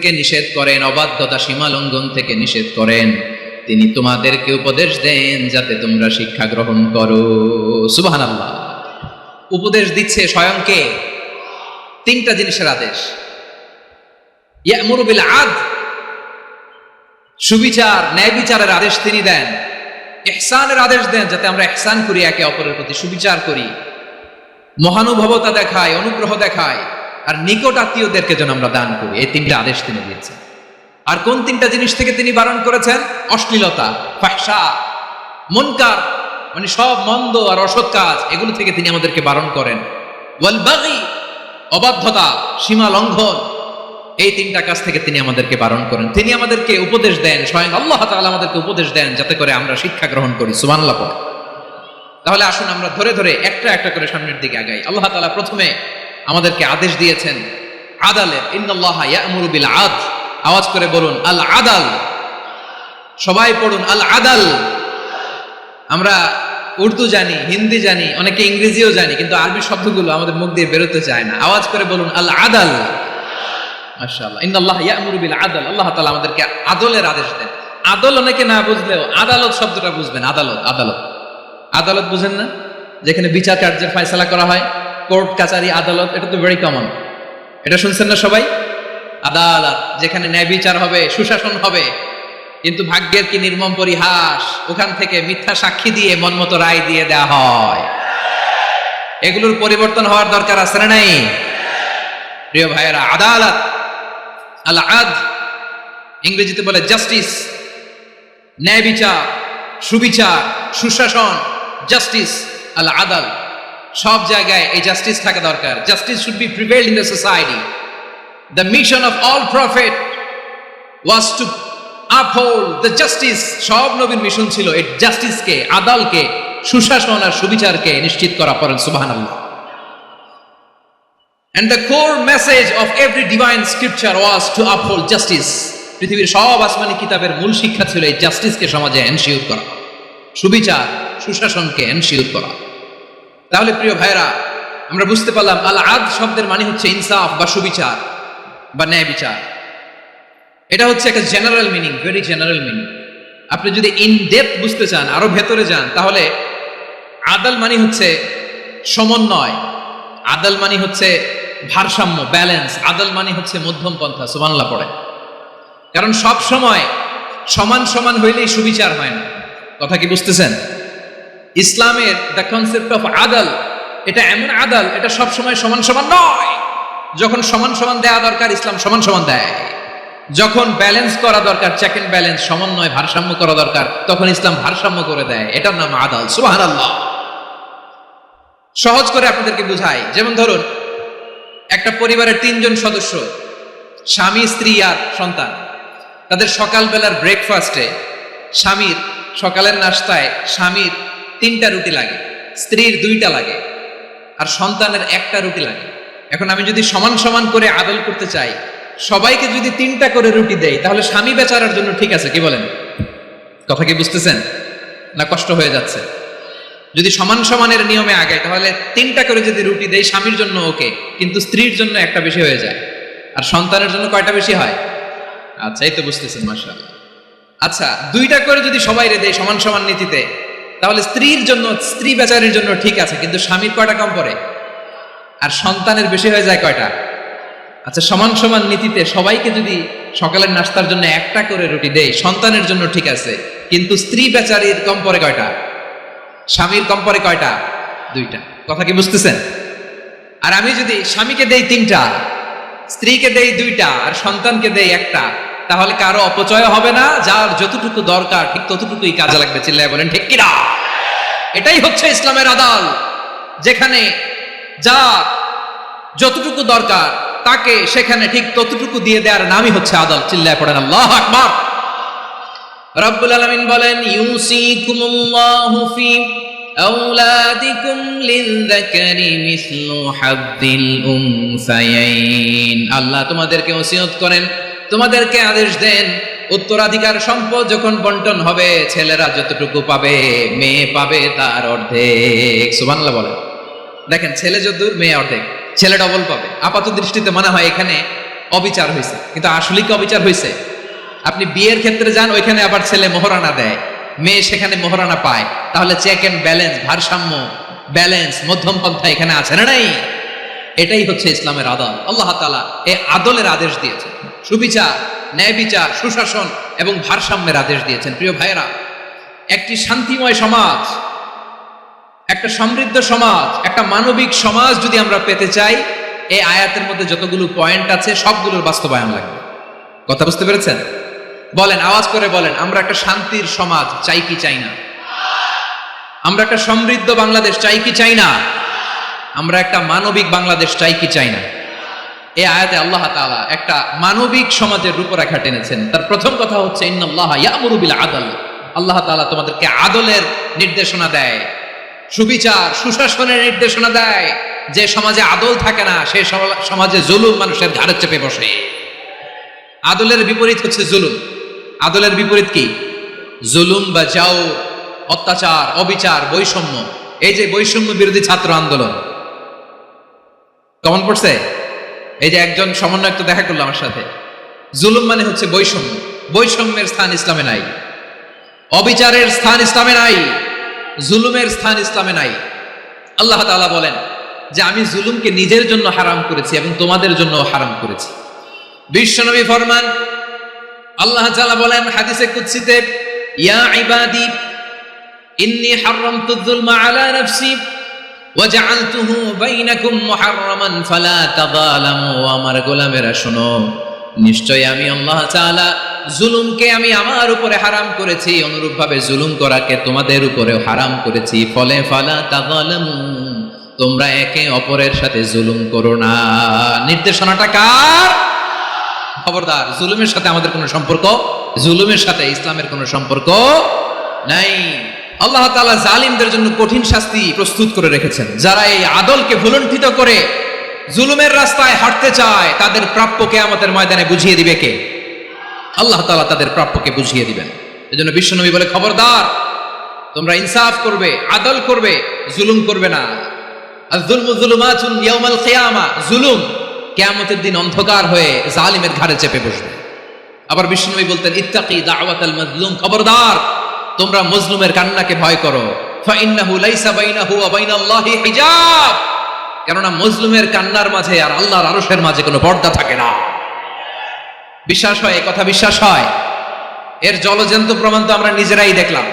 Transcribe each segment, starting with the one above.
থেকে নিষেধ করেন, অবাধ্যতা সীমা লঙ্ঘন থেকে নিষেধ করেন। তিনি তোমাদেরকে উপদেশ দেন যাতে তোমরা শিক্ষা গ্রহণ করো। সুবহানাল্লাহ। উপদেশ দিচ্ছে স্বয়ংকে। তিনটা জিনিসের আদেশ। ইয়ামুরু বিল আদল, সুবিচার ন্যায় বিচারের আদেশ তিনি দেন। ইহসানের আদেশ দেন যাতে আমরা ইহসান করি, একে অপরের প্রতি সুবিচার করি, মহানুভবতা দেখায়, অনুগ্রহ দেখায়, আর নিকট আত্মীয়দেরকে যেন আমরা দান করি। এই তিনটা আদেশ তিনি দিয়েছেন। আর কোন তিনটা জিনিস থেকে তিনি বারণ করেছেন? অশ্লীলতা, ফাহশা, মুনকার, মানে সব মন্দ আর অসৎ কাজ, এগুলো থেকে তিনি আমাদেরকে বারণ করেন। ওয়াল বাগি, অবাধ্যতা, সীমা লঙ্ঘন, এই তিনটা কাজ থেকে তিনি আমাদেরকে বারণ করেন। তিনি আমাদেরকে উপদেশ দেন, স্বয়ং আল্লাহ তাআলা আমাদেরকে উপদেশ দেন যাতে করে আমরা শিক্ষা গ্রহণ করি। সুবহানাল্লাহ পড়ে। তাহলে আসুন আমরা ধরে ধরে একটা একটা করে সামনের দিকে আগাই। আল্লাহ তাআলা প্রথমে আমাদেরকে আদেশ দিয়েছেন আদালের। ইন্নাল্লাহা ইয়া'মুরু বিল আদল। আওয়াজ করে বলুন আল আদাল। সবাই পড়ুন আল আদাল। আমরা উর্দু জানি, হিন্দি জানি, অনেকে ইংরেজিও জানি, কিন্তু আরবি শব্দগুলো আমাদের মুখ দিয়ে বেরোতে চায় না। আওয়াজ করে বলুন আল আদাল। মাশাআল্লাহ। ইন্নাল্লাহা ইয়া'মুরু বিল আদল। আল্লাহ তাআলা আমাদেরকে আদলের আদেশ দেন। আদল অনেকে না বুঝলেও আদালত শব্দটা বুঝবেন। আদালত, আদালত, আদালত বুঝেন না? যেখানে বিচার কার্যের ফয়সালা করা হয়, কোর্ট কাচারি আদালত, এটা তো ভেরি কমন। এটা শুনছেন না সবাই? আদালত, যেখানে ন্যায় বিচার হবে, সুশাসন হবে। কিন্তু ভাগ্যের কি নির্মম পরিহাস, ওখান থেকে মিথ্যা সাক্ষী দিয়ে মনমতো রায় দিয়ে দেয়া হয়। এগুলোর পরিবর্তন হওয়ার দরকার আছে না নাই? প্রিয় ভাইয়েরা, আদালত, আল আদল, ইংরেজিতে বলে জাস্টিস, ন্যায় বিচার, সুবিচার, সুশাসন, জাস্টিস, আল আদল। সব জায়গায় এই জাস্টিস থাকা দরকার। Justice should be prevailed in the society. The mission of all prophet was to uphold the justice. সব নবীর মিশন ছিল এই জাস্টিসকে, আদালকে, সুশাসন আর সুবিচারকে নিশ্চিত করা। পড়েন সুবহানাল্লাহ। And the core message of every divine scripture was to uphold justice. পৃথিবীর সব আসমানি কিতাবের মূল শিক্ষা ছিল এই জাস্টিসকে সমাজে এনশিওর করা, সুবিচার, সুশাসনকে এনশিওর করা। তাহলে প্রিয় ভাইরা, আমরা বুঝতে পারলাম আল আদল শব্দের মানে হচ্ছে ইনসাফ বা সুবিচার বা ন্যায় বিচার। এটা হচ্ছে একটা general meaning, very general meaning. আপনি যদি ইন ডেপথ বুঝতে চান, আরো ভেতরে যান, তাহলে আদল মানে হচ্ছে সমন্বয়, আদল মানে হচ্ছে ভারসাম্য, ব্যালেন্স, আদল মানে হচ্ছে মধ্যম পন্থা। সুবহানাল্লাহ পড়ে। কারণ সব সময় সমান সমান হইলেই সুবিচার হয় না। কথা কি বুঝতেছেন? ইসলামের দ্য কনসেপ্ট অফ আদল, এটা এমন আদল, এটা সব সময় সমান সমান নয়। যখন সমান সমান দেয়া দরকার, ইসলাম সমান সমান দেয়। যখন ব্যালেন্স করা দরকার, চেক এন্ড ব্যালেন্স, সমন্বয়, ভারসাম্য করা দরকার, তখন ইসলাম ভারসাম্য করে দেয়। এটার নাম আদল। সুবহানাল্লাহ। সহজ করে আপনাদেরকে বুঝাই। যেমন ধরুন, একটা পরিবারের 3 জন সদস্য, স্বামী, স্ত্রী আর সন্তান। তাদের সকালবেলার ব্রেকফাস্টে, স্বামীর সকালের নাস্তায় স্বামীর 3টা রুটি লাগে, স্ত্রীর 2টা লাগে, আর সন্তানের 1টা রুটি লাগে। এখন আমি যদি সমান সমান করে আদল করতে চাই, সবাইকে যদি 3টা করে রুটি দেই, তাহলে স্বামী বেচারার জন্য ঠিক আছে, কি বলেন? কথা কি বুঝতেছেন না কষ্ট হয়ে যাচ্ছে? যদি সমান সমানের নিয়মে আগাই, তাহলে 3টা করে যদি রুটি দেই, স্বামীর জন্য ওকে, কিন্তু স্ত্রীর জন্য 1টা বেশি হয়ে যায়। আর সন্তানের জন্য কয়টা বেশি হয়? আচ্ছা, এই তো বুঝতেছেন, মাশাআল্লাহ। আচ্ছা, 2টা করে যদি সবাই দেই সমান সমান নীতিতে, তাহলে স্ত্রীর জন্য, স্ত্রী বেচারির জন্য ঠিক আছে, কিন্তু স্বামীর কয়টা কম পড়ে? আর সন্তানের বেশি হয়ে যায় কয়টা? আচ্ছা, সমান সমান নীতিতে সবাইকে যদি সকালের নাস্তার জন্য 1টা করে রুটি দেই, সন্তানের জন্য ঠিক আছে, কিন্তু স্ত্রী বেচারির কম পড়ে কয়টা? স্বামীর কম পড়ে কয়টা? 2টা। কথা কি বুঝতেছেন? আর আমি যদি স্বামীকে দেই 3টা, স্ত্রীকে দেই 2টা, আর সন্তানকে দেই 1টা, তাহলে কারো অপচয় হবে না। যার যতটুকু দরকার ঠিক ততটুকুই কাজে লাগবে। চিল্লায় বলেন ঠিক কিনা? এটাই হচ্ছে ইসলামের আদল, যেখানে যা যতটুকু দরকার তাকে সেখানে ঠিক ততটুকু দিয়ে দেওয়ার নামই হচ্ছে আদল। চিল্লায় পড়েন আল্লাহু আকবার। রব্বুল আলামিন বলেন, ইউসিকুমুল্লাহু ফি আওলাদিকুম লিযযাকারি মিসলু হাদ্দিল উনসায়াইন। আল্লাহ তোমাদেরকে ওসিয়ত করেন, তোমাদেরকে আদেশ দেন, উত্তরাধিকার সম্পদ যখন বন্টন হবে, ছেলেরা যতটুকু পাবে, মেয়ে পাবে তার অর্ধেক। সুবহানাল্লাহ বলেন। দেখেন, ছেলে যতদূর, মেয়ে অর্ধেক, ছেলে ডবল পাবে। আপাত দৃষ্টিতে মনে হয় এখানে অবিচার হয়েছে, কিন্তু আসলে কি অবিচার হয়েছে? আপনি বিয়ের ক্ষেত্রে যান, ওইখানে আবার ছেলে মোহরানা দেয়, মেয়ে সেখানে মোহরানা পায়, তাহলে চেক এন্ড ব্যালেন্স, ভারসাম্য, ব্যালেন্স, মধ্যম পন্থা এখানে আছে না নাই? এটাই হচ্ছে ইসলামের আদল। আল্লাহ তাআলা এই আদলের আদেশ দিয়েছেন, সুবিচার, ন্যায় বিচার, সুশাসন এবং ভারসাম্যের আদেশ দিয়েছেন। প্রিয় ভাইয়েরা, একটি শান্তিময় সমাজ, একটা সমৃদ্ধ সমাজ, একটা মানবিক সমাজ যদি আমরা পেতে চাই, এই আয়াতের মধ্যে যতগুলো পয়েন্ট আছে সবগুলোর বাস্তবায়ন লাগবে। কথা বুঝতে পেরেছেন? বলেন, আওয়াজ করে বলেন, আমরা একটা শান্তির সমাজ চাই কি চাই না? আমরা একটা সমৃদ্ধ বাংলাদেশ চাই কি চাই না? আমরা একটা মানবিক বাংলাদেশ চাই কি চাই না? এই আয়াতে আল্লাহ তাআলা একটা মানবিক সমাজের রূপরেখা টেনেছেন। তার প্রথম কথা হচ্ছে ইন্নাল্লাহা ইয়ামুরু বিল আদল। আল্লাহ তাআলা তোমাদেরকে আদলের নির্দেশনা দেয়, সুবিচার, সুশাসনের নির্দেশনা দেয়। যে সমাজে আদল থাকে না, সেই সমাজে জুলুম মানুষের ঘাড়ে চেপে বসে। আদলের বিপরীত হচ্ছে জুলুম। আদলের বিপরীত কি? জুলুম বা যাও, অত্যাচার, অবিচার, বৈষম্য। এই যে বৈষম্য বিরোধী ছাত্র আন্দোলন কেমন পড়ছে? এই যে একজন সমন্বয়ক তো দেখা করলো আমার সাথে। জুলুম মানে হচ্ছে বৈষম্য। বৈষম্যের স্থান ইসলামে নাই, অবিচারের স্থান ইসলামে নাই, জুলুমের স্থান ইসলামে নাই। আল্লাহ তাআলা বলেন যে আমি জুলুমকে নিজের জন্য হারাম করেছি এবং তোমাদের জন্য হারাম করেছি। বিশ্বনবী ফরমান, আল্লাহ তাআলা বলেন হাদিসে কুদসিতে, ইয়া ইবাদি ইন্নী হারামতু যুলমা আলা নাফসি ওয়া জাআলতুহু বাইনাকুম মুহাররামান ফালা তাযালামু। আমার গোলামেরা শোনো, নিশ্চয় আমি আল্লাহ তাআলা জুলুমকে আমি আমার উপরে হারাম করেছি, অনুরূপভাবে জুলুম করাকে তোমাদের উপরেও হারাম করেছি। ফলে ফালা তাযালামু, তোমরা একে অপরের সাথে জুলুম করো না। নির্দেশনাটা কার? খবরদার, জুলুমের সাথে আমাদের কোনো সম্পর্ক, জুলুমের সাথে ইসলামের কোনো সম্পর্ক নাই। আল্লাহ তাআলা জালিমদের জন্য কঠিন শাস্তি প্রস্তুত করে রেখেছেন। যারা এই আদলকে ভুলুণ্ঠিত করে জুলুমের রাস্তায় হাঁটতে চায়, তাদের প্রাপ্য কিয়ামতের ময়দানে বুঝিয়ে দিবে কে? আল্লাহ তাআলা তাদের প্রাপ্যকে বুঝিয়ে দিবেন। এজন্য বিশ্বনবী বলে, খবরদার, তোমরা ইনসাফ করবে, আদল করবে, জুলুম করবে না। আয-যুলমু যুলুমাতুন ইয়াউমাল কিয়ামা, জুলুম কিয়ামতের দিন অন্ধকার হয়ে জালিমের ঘাড়ে চেপে বসবে। আবার বিশ্বনবী বলতেন, ইত্তাকি দাওয়াতাল মাজলুম, খবরদার, তোমরা মজলুমের কান্নাকে ভয় করো। ফাইন্নাহু লাইসা বাইনাহু ওয়া বাইনাল্লাহি হিজাব, কেননা মজলুমের কান্নার মাঝে আর আল্লাহর আরশের মাঝে কোনো পর্দা থাকে না। বিশ্বাস হয়? এই কথা বিশ্বাস হয়? এর জলজন্ত প্রমাণ তো আমরা নিজেরাই দেখলাম।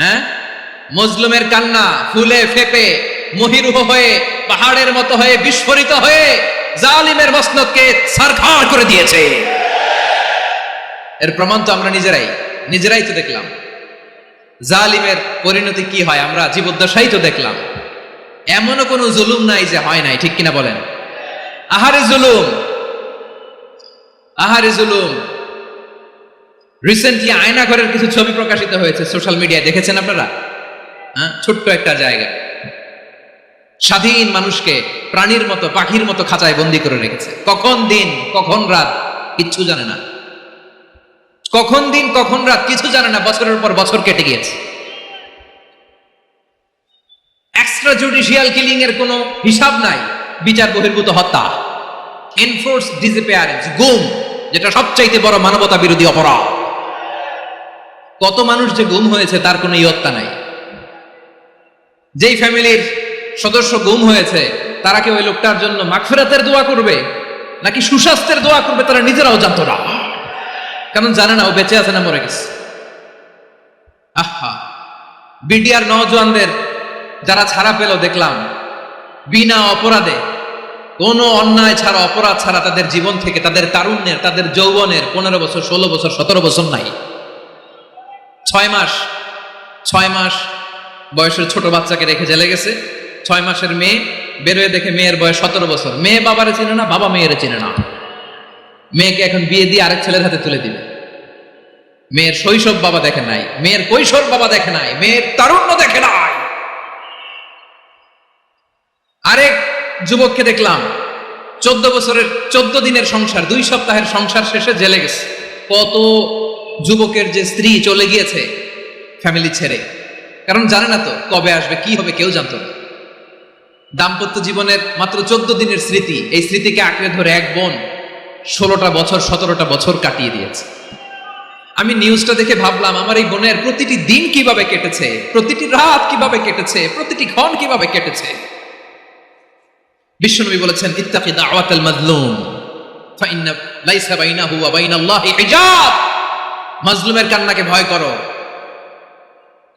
হ্যাঁ, মজলুমের কান্না ফুলে ফেপে মহিরুহ হয়ে, পাহাড়ের মতো হয়ে, বিস্ফোরিত হয়ে জালিমের মসনদকে ছারখার করে দিয়েছে। এর প্রমাণ তো আমরা নিজেরাই তো দেখলাম। জালিমের পরিণতি কি হয় আমরা জীবদ্দশাই তো দেখলাম। এমনও কোনো জুলুম নাই যে হয় নাই, ঠিক কিনা বলেন? আহারে জুলুম, আহারে জুলুম। রিসেন্টলি আয়নাঘরের কিছু ছবি প্রকাশিত হয়েছে সোশ্যাল মিডিয়ায়, দেখেছেন আপনারা? হ্যাঁ, ছোট্ট একটা জায়গা, স্বাধীন মানুষকে প্রাণীর মতো, পাখির মতো খাঁচায় বন্দি করে রেখেছে। কখন দিন কখন রাত কিচ্ছু জানে না, কখন দিন কখন রাত কিছু জানে না। বছরের পর বছর কেটে গিয়েছে। এক্সট্রা জুডিশিয়াল কিলিং এর কোনো হিসাব নাই, বিচার বহির্ভূত হত্যা, এনফোর্স ডিসঅ্যাপিয়ারেন্স, গুম, যেটা সবচাইতে বড় মানবতা বিরোধী অপরাধ। কত মানুষ যে গুম হয়েছে তার কোনো ইয়ত্তা নাই। যেই ফ্যামিলির সদস্য গুম হয়েছে, তারা কি ওই লোকটার জন্য মাগফিরাতের দোয়া করবে নাকি সুস্বাস্থ্যের দোয়া করবে তারা নিজেরাও জানতো না, কারণ জানে না ও বেঁচে আছে না মরে গেছে। আহা, বিডিআর নওজোয়ানদের যারা ছাড়া পেল দেখলাম, বিনা অপরাধে, কোনো অন্যায় ছাড়া, অপরাধ ছাড়া তাদের জীবন থেকে, তাদের তারুণ্যের, তাদের যৌবনের 15 বছর, 16 বছর, 17 বছর নাই, 6 মাস বয়সের ছোট বাচ্চাকে রেখে জেলে গেছে। 6 মাসের মেয়ে বেরোয় দেখে মেয়ের বয়স 17 বছর। মেয়ে বাবারে চিনে না, বাবা মেয়েরে চিনে না। মেয়েকে এখন বিয়ে দিয়ে আরেক ছেলের হাতে তুলে দিবে। মেয়ের শৈশব বাবা দেখে নাই, মেয়ের কৈশোর বাবা দেখে নাই, মেয়ের তারুণ্য দেখে নাই। আরেক যুবককে দেখলাম 14 বছরের 14 দিনের সংসার, 2 সপ্তাহের সংসার শেষে জেলে গেছে। কত যুবকের যে স্ত্রী চলে গিয়েছে ফ্যামিলি ছেড়ে, কারণ জানে না তো কবে আসবে, কি হবে, কেউ জানতো না। দাম্পত্য জীবনের মাত্র 14 দিনের স্মৃতি, এই স্মৃতিকে আঁকড়ে ধরে এক বোন 16টা বছর 17টা বছর কাটিয়ে দিয়েছে। আমি নিউজটা দেখে ভাবলাম আমার এই বোনের প্রতিটি দিন কিভাবে কেটেছে, প্রতিটি রাত কিভাবে কেটেছে, প্রতিটি ক্ষণ কিভাবে কেটেছে। বিশ্বনবী বলেছেন ইত্তাকি দাওয়াতাল মাজলুম ফাইন্না লাইসা বাইনাহু ওয়া বাইনাল্লাহি হিজাব। মাজলুমের কান্নাকে ভয় করো,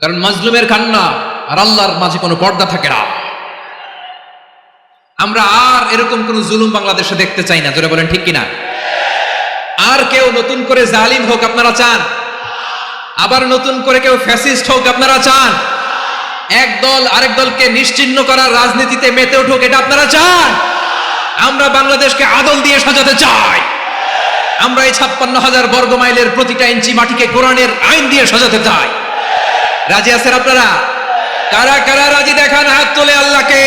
কারণ মাজলুমের কান্না আর আল্লাহর মাঝে কোনো পর্দা থাকে না। আমরা আর এরকম কোন জুলুম বাংলাদেশে দেখতে চাই না, জোরে বলেন ঠিক কিনা? আর কেউ নতুন করে জালিম হোক আপনারা চান? আবার নতুন করে কেউ ফ্যাসিস্ট হোক আপনারা চান? এক দল আরেক দলকে নিশ্চিহ্ন করার রাজনীতিতে মেতে উঠুক এটা আপনারা চান? আমরা বাংলাদেশকে আদল দিয়ে সাজাতে চাই। আমরা এই 56,000 বর্গ মাইলের প্রতিটা ইঞ্চি মাটিকে কোরআনের আইন দিয়ে সাজাতে চাই। রাজি আছেন আপনারা? কারা কারা রাজি দেখান হাত তোলে আল্লাহকে।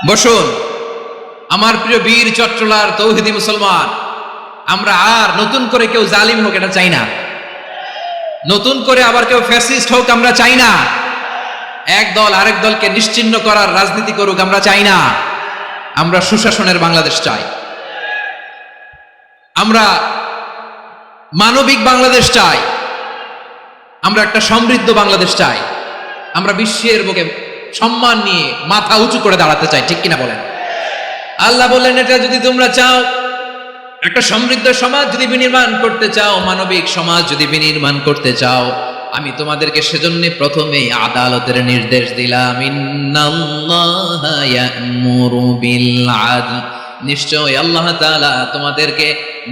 বসুন আমার প্রিয় বীর চট্টলার তৌহিদি মুসলমান, আমরা আর নতুন করে কেউ জালিম হোক এটা চাই না, নতুন করে আবার কেউ ফ্যাসিস্ট হোক আমরা চাই না, এক দল আরেক দলকে নিশ্চিহ্ন করার রাজনীতি করুক আমরা চাই না। আমরা সুশাসনের বাংলাদেশ চাই, আমরা মানবিক বাংলাদেশ চাই, আমরা একটা সমৃদ্ধ বাংলাদেশ চাই, আমরা বিশ্বের বুকে সম্মান নিয়ে মাথা উঁচু করে দাঁড়াতে চাই, ঠিক কিনা বলেন? আল্লাহ বললেন এটা যদি তোমরা চাও, একটা সমৃদ্ধ সমাজ যদি বিনির্মাণ করতে চাও, মানবিক সমাজ যদি বিনির্মাণ করতে চাও, আমি তোমাদেরকে সেজন্য প্রথমে আদালতের নির্দেশ দিলাম। ইন্নাল্লাহা ইয়া'মুরু বিল আদল, নিশ্চয় আল্লাহ তাআলা তোমাদেরকে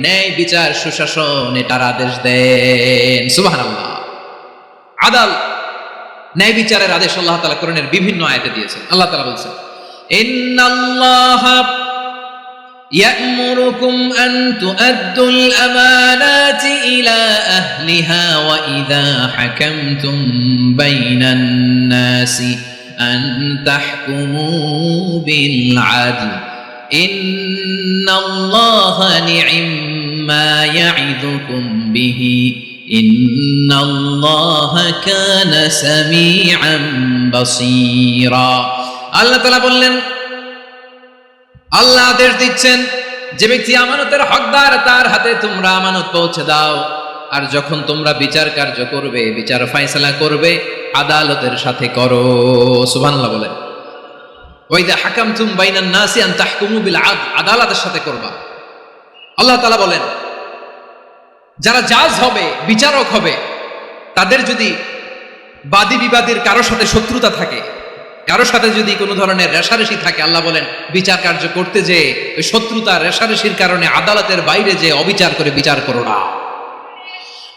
ন্যায় বিচার সুশাসন এটার আদেশ দেন। সুবহানাল্লাহ। আদাল ন্যায় বিচারের আদেশ আল্লাহ তাআলা কোরআনের বিভিন্ন আয়াতে দিয়েছেন। আল্লাহ তাআলা বলেছেন ইন্নাল্লাহা ইয়া'মুরুকুম আন তুআদ্দুল আমানাতি ইলা আহলিহা ওয়া ইযা হাকামতুম বাইনান নাসি আন তাহকুমু বিল আদল ইন্নাল্লাহা নি'ম্মা ইয়া'iযুকুম বিহি ইন্নাল্লাহা কানা সামিআন বাসীরা। আল্লাহ তাআলা বললেন, আল্লাহ আদেশ দিচ্ছেন যে ব্যক্তি আমানতের হকদার তার হাতে তোমরা আমানত পৌঁছে দাও, আর যখন তোমরা বিচার কার্য করবে, বিচার ফয়সালা করবে, আদালতের সাথে করো। সুবহানাল্লাহ বলেন। ওয়া ইযা হাকামতুম বাইনান নাসি আন তাহকুমু বিল আদল, আদালতের সাথে করবা। আল্লাহ তাআলা বলেন যারা জাজ হবে, বিচারক হবে, তাদের যদি বাদী বিবাদীর কারোর সাথে শত্রুতা থাকে, কারোর সাথে যদি কোনো ধরনের রেষারেষি থাকে, আল্লাহ বলেন বিচার কার্য করতে যে ওই শত্রুতা রেষারেষির কারণে আদালতের বাইরে যে অবিচার করে বিচার করো না।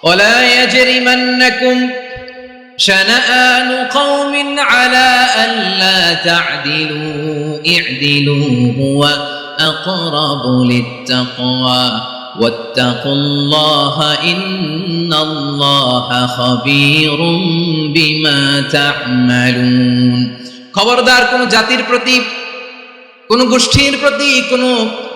ওয়ালা ইয়াজরিমান্নাকুম শানাআনু কওমিন আলা আল্লা তা'দিলু ই'দিলু হুয়া আকরাবু লিত্তাকওয়া ওয়াত্তাকুল্লাহা ইন্নাল্লাহা খাবীরুম বিমা তা'মালুন। খবরদার কোন জাতির প্রতি, কোন গোষ্ঠীর প্রতি, কোন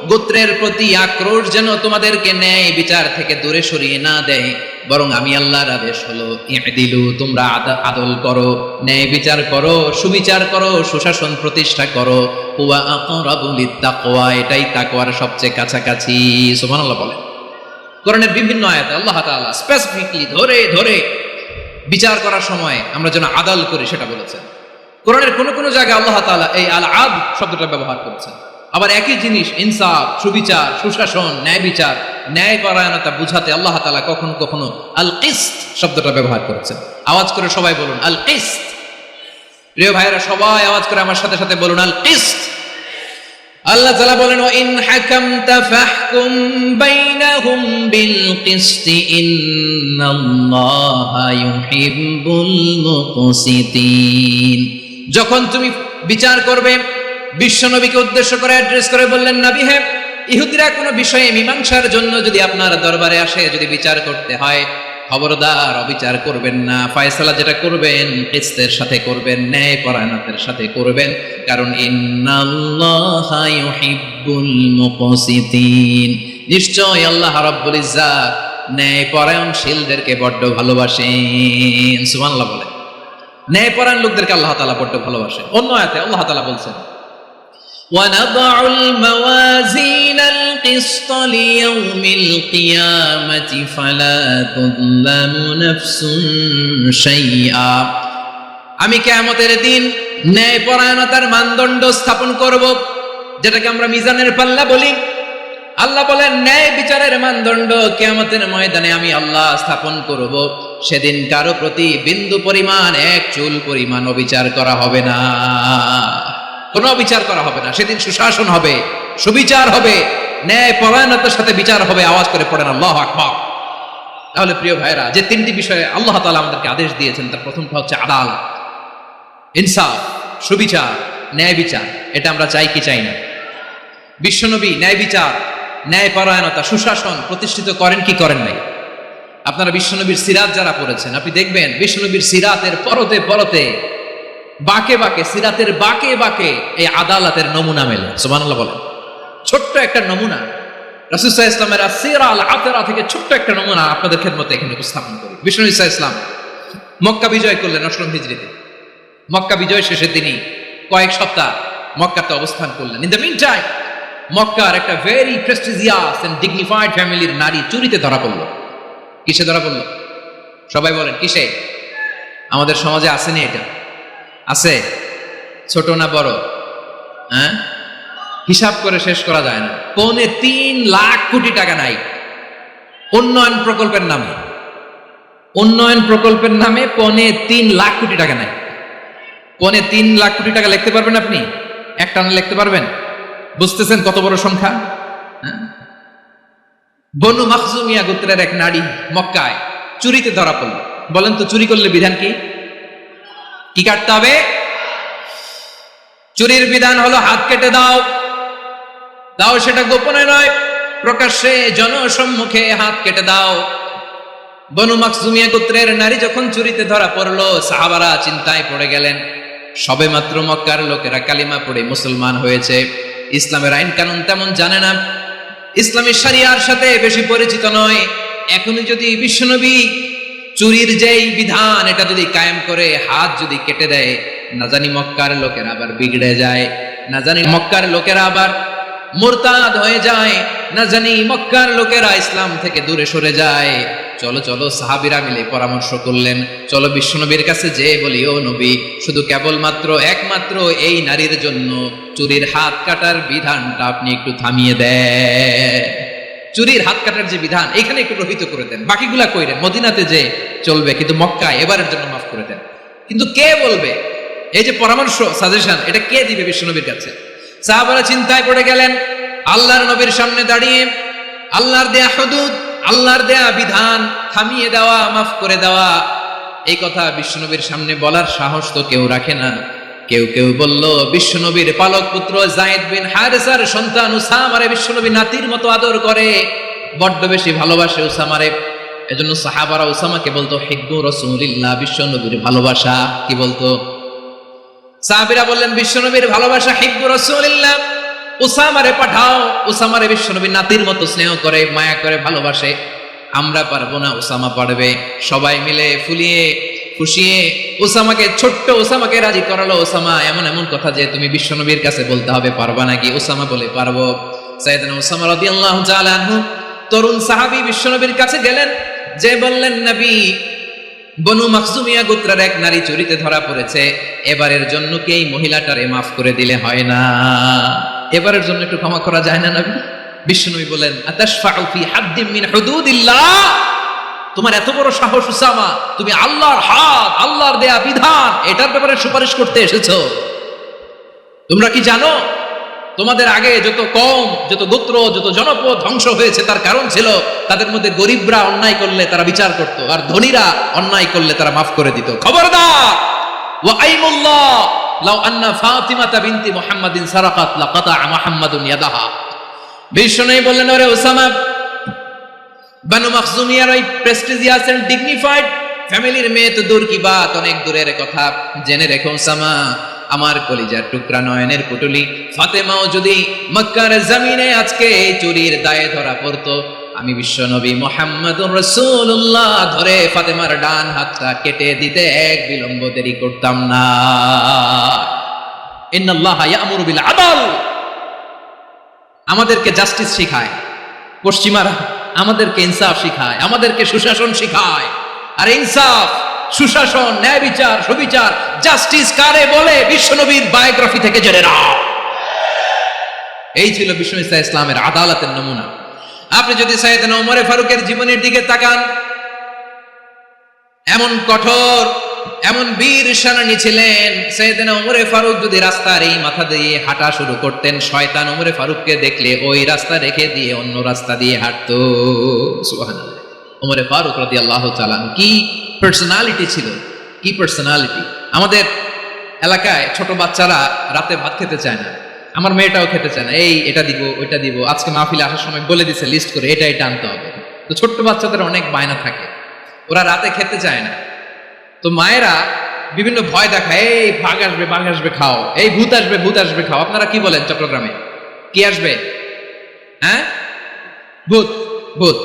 গোত্রের প্রতি আক্রোশ যেন তোমাদেরকে ন্যায় বিচার থেকে দূরে সরিয়ে না দেয়, বরং আমি আল্লাহর আদেশ হলো ই'দিলু, তোমরা আদল করো, ন্যায় বিচার করো, সুবিচার করো, সুশাসন প্রতিষ্ঠা করো। হুয়া আকরাবু লিত্তাকওয়া, এটাই তাকওয়ার সবচেয়ে কাছাকাছি। সুবহানাল্লাহ বলেন। কোরআনের বিভিন্ন আয়াতে আল্লাহ তাআলা স্পেসিফিকলি ধরে ধরে বিচার করার সময় আমরা যেন আদল করি সেটা বলেছেন। কোরআনের কোন কোন জায়গায় আল্লাহ তাআলা এই আল আদল শব্দটা ব্যবহার করেছেন। আবার একই জিনিস ইনসাফ, সুবিচার, সুশাসন, ন্যায় বিচার, ন্যায় পরায়ণতা বুঝাতে আল্লাহ তাআলা কখনো কখনো আল কিসত শব্দটা ব্যবহার করেছেন। আওয়াজ করে সবাই বলুন আল কিসত। প্রিয় ভাইরা সবাই আওয়াজ করে আমার সাথে সাথে বলুন আল কিসত। আল্লাহ তাআলা বলেন ওয়া ইন হাকামতা ফাহকুম বাইনাহুম বিল কিসত ইন্নাল্লাহা ইউহিব্বুল মুকসিতিন। যখন তুমি বিচার করবে, বিশ্বনবীকে উদ্দেশ্য করে অ্যাড্রেস করে বললেন, নবী হে, ইহুদিরা কোনো বিষয়ে মীমাংসার জন্য যদি আপনার দরবারে আসে, যদি বিচার করতে হয়, খবরদার অবিচার করবেন না, ফয়সালা যেটা করবেন কিসতের সাথে করবেন, ন্যায় পরায়ণতার সাথে করবেন, কারণ ইন্নাল্লাহা ইউহিব্বুল মুকসিতিন, নিশ্চয় আল্লাহ রাব্বুল ইজ্জাত ন্যায় পরায়ণশীলদেরকে বড্ড ভালোবাসেন। সুবহানাল্লাহ বলে। ন্যায় পরায়ণ লোকদেরকে আল্লাহ তাআলা বড্ড ভালোবাসেন। অন্য আয়াতে আল্লাহ তাআলা বলছেন وَنَضَعُ الْمَوَازِينَ الْقِسْطَ لِيَوْمِ الْقِيَامَةِ فَلَا تُظْلَمُ نَفْسٌ شَيْئًا, আমি কিয়ামতের দিন ন্যায়পরায়ণতার মানদণ্ড স্থাপন করব, যেটাকে আমরা মিজানের পাল্লা বলি। আল্লাহ বলেন ন্যায় বিচারের মানদণ্ড কিয়ামতের ময়দানে আমি আল্লাহ স্থাপন করব, সেদিন কারো প্রতি বিন্দু পরিমাণ, এক চুল পরিমাণ অবিচার করা হবে না, কোনো বিচার করা হবে না। সেদিন সুশাসন হবে, সুবিচার হবে, ন্যায় পরায়ণতার সাথে বিচার হবে। আওয়াজ করে পড়েন আল্লাহু আকবার। তাহলে প্রিয় ভাইরা, যে তিনটি বিষয়ে আল্লাহ তাআলা আমাদেরকে আদেশ দিয়েছেন, তার প্রথমটা হচ্ছে আদালত, ইনসাফ, সুবিচার, ন্যায় বিচার। এটা আমরা চাই কি চাই না? বিশ্বনবী ন্যায় বিচার, ন্যায় পরায়ণতা, সুশাসন প্রতিষ্ঠিত করেন কি করেন নাই? আপনারা বিশ্বনবীর সিরাত যারা পড়েছেন, আপনি দেখবেন বিশ্বনবীর সিরাতের পরতে পরতে, বাকে বাকে, সিরাতের বাকে বাকে এই আদালতের নমুনা মেলে। সুবহানাল্লাহ বলেন। ছোট্ট একটা নমুনা রাসূল সাল্লাল্লাহু আলাইহি ওয়াসাল্লামের আসিরা আল আতরা থেকে ছোট্ট একটা নমুনা আপনাদের খেদমতে এখানে উপস্থাপন করি। বিশ্বনবী সাল্লাল্লাহু আলাইহি ওয়াসাল্লাম মক্কা বিজয় করলেন 8ম হিজরিতে। মক্কা বিজয় শেষে তিনি কয়েক সপ্তাহ মক্কাতে অবস্থান করলেন। ইন দ্য মিন টাইম মক্কার একটা ভেরি প্রেস্টিজিয়াস এন্ড ডিগনিফাইড ফ্যামিলির নারী চুরিতে ধরা পড়ল। কিসে ধরা পড়ল? সবাই বলেন কিসে? আমাদের সমাজে আসেনি এটা? আছে? ছোট না বড়? হ্যাঁ, হিসাব করে শেষ করা যায় না। 3.25 লাখ কোটি টাকা নাই উন্নয়ন প্রকল্পের নামে। উন্নয়ন প্রকল্পের নামে 3.25 লাখ কোটি টাকা নাই। 3.25 লাখ কোটি টাকা লিখতে পারবেন আপনি? একটা না লিখতে পারবেন? বুঝতেছেন কত বড় সংখ্যা? বনু মাখজুমিয়া গোত্রের এক নারী মক্কায় চুরিতে ধরা পড়ল। বলেন তো চুরি করলে বিধান কি? কি কাটতে হবে? চুরির বিধান হলো হাত কেটে দাও। দাও সেটা গোপনে নয়, প্রকাশ্যে জনসম্মুখে হাত কেটে দাও। বনু মাখজুমিয়া গোত্রের নারী যখন চুরিতে ধরা পড়লো, সাহাবারা চিন্তায় পড়ে গেলেন। সবেমাত্র মক্কার লোকেরা কালিমা পড়ে মুসলমান হয়েছে, ইসলামের আইন কানুন তেমন জানে না, ইসলামী শরিয়ার সাথে বেশি পরিচিত নয়। এখনই যদি বিশ্বনবী চুরির যেই বিধান এটা যদি কায়েম করে হাত যদি কেটে দেয়, না জানি মক্কার লোকেরা আবার বিগড়ে যায়, না জানি মক্কার লোকেরা আবার মুরতাদ হয়ে যায়, না জানি মক্কার লোকেরা ইসলাম থেকে দূরে সরে যায়। চলো চলো, সাহাবীরা মিলে পরামর্শ করলেন, চলো বিশ্বনবীর কাছে যেয়ে বলি, ও নবী, শুধু কেবলমাত্র একমাত্র এই নারীর জন্য চুরির হাত কাটার বিধানটা আপনি একটু থামিয়ে দেন। চুরির হাত কাটার যে বিধান এখানে একটু রহিত করে দেন, বাকিগুলা কইরেন মদিনাতে যে চলবে, কিন্তু মক্কায় এবারের জন্য মাফ করে দেন। কিন্তু কে বলবে? এই যে পরামর্শ, সাজেশন, এটা কে দিবে বিশ্বনবীর কাছে? সাহাবারা চিন্তায় পড়ে গেলেন। আল্লাহর নবীর সামনে দাঁড়িয়ে আল্লাহর দেয়া হুদুদ, আল্লাহর দেয়া বিধান থামিয়ে দেওয়া, মাফ করে দেওয়া, এই কথা বিশ্বনবীর সামনে বলার সাহস তো কেউ রাখে না। কেউ কেউ বলল, বিশ্বনবীর পালক পুত্র যায়েদ বিন হারেসার সন্তান উসামারে বিশ্বনবী নাতির মতো আদর করে, বড্ড বেশি ভালোবাসে উসামারে। এজন্য সাহাবারা উসামাকে বলতো হিব্বু রাসূলিল্লাহ, বিশ্বনবীর ভালোবাসা। কি বলতো? সাহাবীরা বললেন বিশ্বনবীর ভালোবাসা হিব্বু রাসূলিল্লাহ, উসামারে পাঠাও। উসামারে বিশ্বনবী নাতির মতো স্নেহ করে, মায়া করে, ভালোবাসে। আমরা পারবো না, উসামা পারবে। সবাই মিলে ফুলিয়ে খুশিয়ে উসামাকে, ছোট্ট উসামাকে রাজি করালো। উসামা এমন এমন কথা যে তুমি বিশ্বনবীর কাছে বলতে হবে, পারবা নাকি? উসামা বলে পারবো। সাইয়েদনা উসামা রাদিয়াল্লাহু তাআলা আনহু তরুণ সাহাবী বিশ্বনবীর কাছে গেলেন, যে বললেন, নবী, বনু মাখজুমিয়া গোত্রের এক নারী চুরিতে ধরা পড়েছে, এবারের জন্য কি এই মহিলাটারে মাফ করে দিলে হয় না? এবারের জন্য একটু ক্ষমা করা যায় না নবী? বিশ্বনবী বলেন, আতাশফাউ ফি হাদ্দিম মিন হুদুদিল্লাহ, তোমার এত বড় সাহস উসামা, তুমি আল্লাহর হাত, আল্লাহর দেয়া বিধান, এটার ব্যাপারে সুপারিশ করতে এসেছো? তোমরা কি জানো তোমাদের আগে যত কওম, যত গোত্র, যত জনপদ ধ্বংস হয়েছে তার কারণ ছিল তাদের মধ্যে গরিবরা অন্যায় করলে তারা বিচার করত, আর ধনীরা অন্যায় করলে তারা মাফ করে দিত। খবরদার! ওয়া আইমুল্লাহ লাউ আন্না ফাতিমাতা বিনতি মুহাম্মাদিন সারাকাত লাকাতা মুহাম্মাদুন ইয়াদাহা। বিষ্ণু বললেন, ওরে উসামা, বানু মাখজুমিয়ার ওই প্রেস্টিজিয়াস এন্ড ডিগনিফাইড ফ্যামিলির মেয়ে তো দূর কি বাত, অনেক দূরের কথা। জেনে রেখো উসামা, আমার কলিজার টুকরা নয়নের পুটুলি ফাতেমাও যদি মক্কার জমিনে আজকে এই চুরির দায়ে ধরা পড়তো, আমি বিশ্বনবী মুহাম্মদুর রাসূলুল্লাহ ধরে ফাতেমার ডান হাতটা কেটে দিতে এক বিলম্ব দেরি করতাম না। ইন্নাল্লাহা ইয়া'মুরু বিল আদল, আমাদেরকে জাস্টিস শিখায় পশ্চিমারা, আমাদেরকে ইনসাফ শিখায়, আমাদেরকে সুশাসন শিখায়। আর ইনসাফ, সুশাসন, ন্যায় বিচার, সুবিচার, জাস্টিস কারে বলে বিশ্বনবীর বায়োগ্রাফি থেকে জেনে নাও। এই ছিল বিষ্ণু ইসা ইসলামের আদালতের নমুনা। আপনি যদি সাইয়েদনা ওমর ফারুকের জীবনের দিকে তাকান, এমন কঠোর, এমন বীর সেনানী ছিলেন। সাইয়েদনা ওমর ফারুক যদি রাস্তার এই মাথা দিয়ে হাঁটা শুরু করতেন, শয়তান ওমর ফারুককে দেখলে ওই রাস্তা রেখে দিয়ে অন্য রাস্তা দিয়ে হাঁটতো। সুবহানাল্লাহ। ওমর ফারুক রাদিয়াল্লাহু তাআলা কি পার্সোনালিটি ছিল, কি পার্সোনালিটি। আমাদের এলাকায় ছোট বাচ্চারা রাতে ভাত খেতে চায় না, আমার মেয়েটাও খেতে চায় না, এই এটা দিব ওইটা দিব, আজকে মাহফিলে আসার সময় বলে দিছে লিস্ট করে এটা এটা আনতে হবে। তো ছোট্ট বাচ্চাদের অনেক বায়না থাকে, ওরা রাতে খেতে চায় না। তো মায়েরা বিভিন্ন ভয় দেখায়, এই বাঘ আসবে খাও, এই ভূত আসবে খাও। আপনারা কি বলেন চট্টগ্রামে, কি আসবে? হ্যাঁ, ভূত ভূত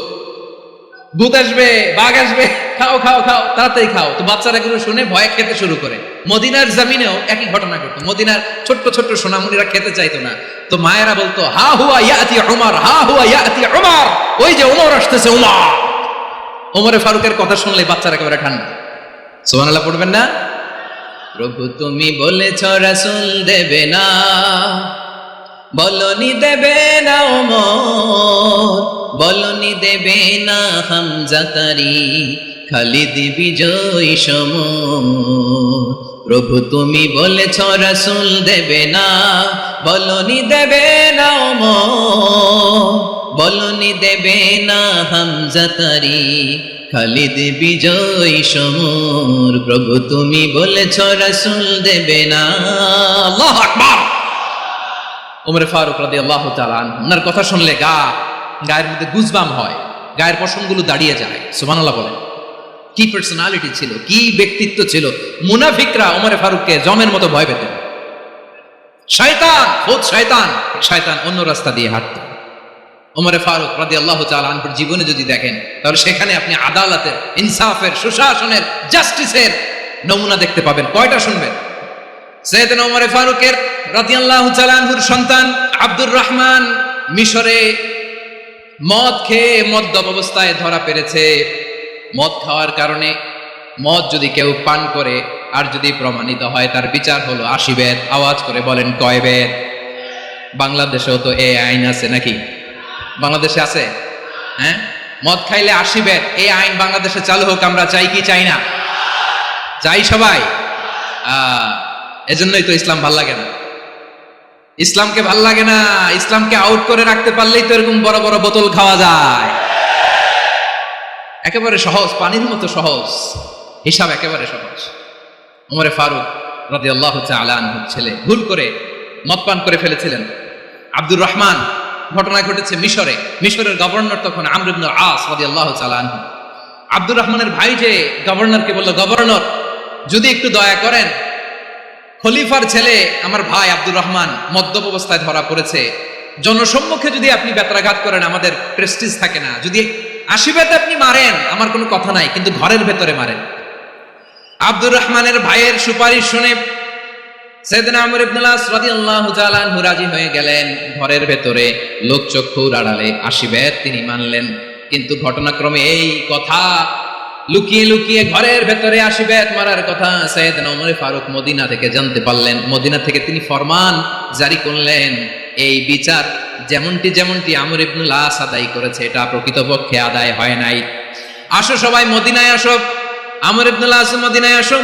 ভূত আসবে, বাঘ আসবে, খাও খাও খাও, তাড়াতাড়ি খাও। তো বাচ্চারা এগুলো শুনে ভয়ে খেতে শুরু করে। মদিনার জমিনেও একই ঘটনা ঘটতো। মদিনার ছোট্ট ছোট্ট সোনামণিরা খেতে চাইতো না, তো মায়েরা বলতো হা হুয়া ইয়াতি উমর, হা হুয়া ইয়াতি উমর, ওই যে উমর আসতেছে উমর। ওমরে ফারুকের কথা শুনলে বাচ্চারা একেবারে ঠান্ডা। সুবহানাল্লাহ পড়বেন না? প্রভু তুমি বলেছ রাসূল দেবে না, বলনি দেবে না ওমর, বলনি দেবে না হামজা তারি, খালিদ বিজয়ী সমর। প্রভু তুমি বলেছ রাসূল দেবে না, বলনি দেবে না ওমর, বলনি দেবে না হামজা তারি, খালিদ বিজয়ী সমর। প্রভু তুমি বলেছ রাসূল দেবে না। আল্লাহু আকবার। ওমর ফারুক রাদিয়াল্লাহু তাআলা ওনার কথা শুনলে গায়ের মধ্যে গুজবাম হয়, গায়ের পশমগুলো দাঁড়িয়ে যায়। সুবহানাল্লাহ বলেন। কি পার্সোনালিটি ছিল, কি ব্যক্তিত্ব ছিল। মুনাফিকরা ওমর ফারুককে জমের মতো ভয় পেতেন। শয়তান, খোদ শয়তান, শয়তান অন্য রাস্তা দিয়ে হাঁটত। ওমর ফারুক রাদিয়াল্লাহু তাআলা আনহুর জীবনে যদি দেখেন, তাহলে সেখানে আপনি আদালতের, ইনসাফের, সুশাসনের, জাস্টিসের নমুনা দেখতে পাবেন। কয়টা শুনবেন? সাইয়েদনা ওমর ফারুকের রাদিয়াল্লাহু তাআলা আনহুর সন্তান আব্দুর রহমান মিশরে মদ খেয়ে মদ্যপ অবস্থায় ধরা পড়েছে। মদ খাওয়ার কারণে, মদ যদি কেউ পান করে আর যদি প্রমাণিত হয়, তার বিচার হলো 80 বেত। আওয়াজ করে বলেন কয় বেত? বাংলাদেশেও তো এই আইন আছে নাকি? বাংলাদেশে আছে? হ্যাঁ, মদ খাইলে 80 বেত। এই আইন বাংলাদেশে চালু হোক, আমরা চাই কি চাই না? চাই সবাই। এজন্যই তো ইসলাম ভাল লাগে না। ইসলামকে ভাল লাগে না। ইসলামকে আউট করে রাখতে পারলেই তো এরকম বড় বড় বোতল খাওয়া যায়। একেবারে সহজ, পানির মতো সহজ, হিসাব একেবারে সহজ। ওমর ফারুক রাদিয়াল্লাহু তাআলা আনহুর ছেলে ভুল করে মদ পান করে ফেলেছিলেন। আব্দুর রহমান, ঘটনা ঘটেছে মিশরে। মিশরের গভর্নর তখন আমর ইবনে আস রাদিয়াল্লাহু তাআলা আনহু। আব্দুর রহমানের ভাই যে গভর্নরকে বলল, গভর্নর যদি একটু দয়া করেন, খলিফার ছেলে আমার ভাই আব্দুর রহমান মদ্যপ অবস্থায় ধরা পড়েছে, জনসম্মুখে যদি আপনি বেত্রাঘাত করেন আমাদের প্রেস্টিজ থাকে না, যদি 80 বেত আপনি মারেন আমার কোনো কথা নাই, কিন্তু ঘরের ভেতরে মারেন। আব্দুর রহমানের ভাইয়ের সুপারিশ শুনে সাইয়েদনা আমর ইবনে আস রাদিয়াল্লাহু তাআলা আনহু রাজি হয়ে গেলেন। ঘরের ভেতরে লোকচক্ষুর আড়ালে 80 বেত তিনি মানলেন। কিন্তু ঘটনাক্রমে এই কথা লুকিয়ে লুকিয়ে ঘরের ভেতরে 80 বেত মারার কথা সাইয়েদনা ওমর ফারুক মদিনা থেকে জানতে পারলেন। মদিনা থেকে তিনি ফরমান জারি করলেন, এই বিচার যেমনটি আমর ইবনে আস আদায় করেছে, এটা প্রকৃতপক্ষে আদায় হয় নাই। আসো সবাই মদিনায় আসো, আমর ইবনে আস মদিনায় আসো,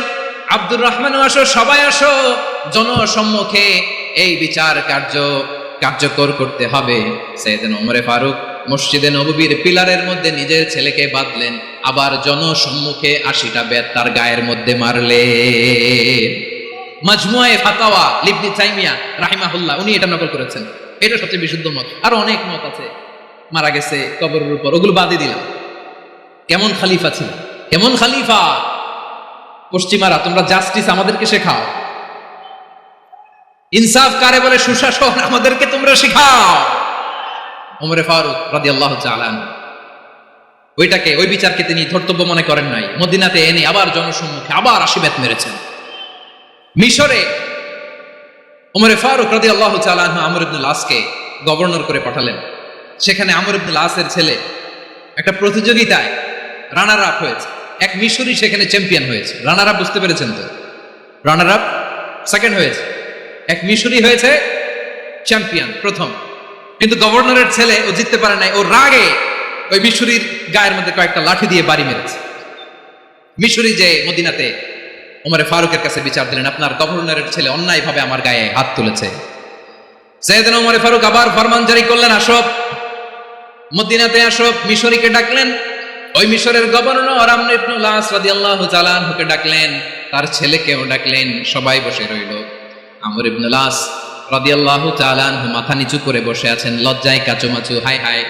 আব্দুর রহমানও আসো, সবাই আসো, জনসম্মুখে এই বিচার কার্যকর করতে হবে। সাইয়েদনা ওমর ফারুক মসজিদে নববীর পিলারের মধ্যে নিজের ছেলেকে বাঁধলেন, আবার জনসম্মুখে 80টা বেত তার গায়ের মধ্যে মারলেন। মাজমুয়ে ফাতাওয়া ইবনে তাইমিয়া রাহিমাহুল্লাহ উনি এটা নকল করেছেন। এটা সবচেয়ে বিশুদ্ধ মত। আরো অনেক মত আছে, মারা গেছে কবরের উপর, ওগুলো বাদই দিলাম। কেমন খালিফা ছিল, কেমন খালিফা। পশ্চিমারা তোমরা জাস্টিস আমাদেরকে শেখাও, ইনসাফ কারে বলে, সুশাসন আমাদেরকে তোমরা শেখাও। ওমরে ফারুক রাদিয়াল্লাহু তাআলা ওইটাকে, ওই বিচারকে তিনি ধর্তব্য মনে করেন নাই। মদিনাতে এনে আবার জনসম্মুখে আবার আশীর্বাদ মেরেছেন। মিশরে ওমরে ফারুক রাদিয়াল্লাহু তাআলা আমর ইবনুল আসকে গভর্নর করে পাঠালেন। সেখানে আমর ইবনুল আসের ছেলে একটা প্রতিযোগিতায় রানার আপ হয়েছে। এক মিশরি সেখানে চ্যাম্পিয়ন হয়েছে। রানার আপ বুঝতে পেরেছেন তো? রানার আপ সেকেন্ড হয়েছে, এক মিশরি হয়েছে চ্যাম্পিয়ন প্রথম। কিন্তু গভর্নরের ছেলে ও জিততে পারে নাই। ও রাগে ওই মিশরির গায়ের মধ্যে কয়েকটা লাঠি দিয়ে বাড়ি মেরেছে। মিশরি যে মদিনাতে ওমরে ফারুকের কাছে বিচার দিলেন, আপনার গভর্নরের ছেলে অন্যায়ভাবে আমার গায়ে হাত তুলেছে। সাইয়েদনা ওমরে ফারুক আবার ফরমান জারি করলেন, আসো মদিনাতে আসো। মিশরীকে ডাকলেন। ওই মিশরের গভর্নর আমর ইবনুল আস রাদিয়াল্লাহু তাআলা আনহুকে ডাকলেন, তার ছেলেকেও ডাকলেন। সবাই বসে রইল। আমর ইবনুল আস রাদিয়াল্লাহু তাআলা আনহু মাথা নিচু করে বসে আছেন, লজ্জায় কাচুমাচু। হায় হায়,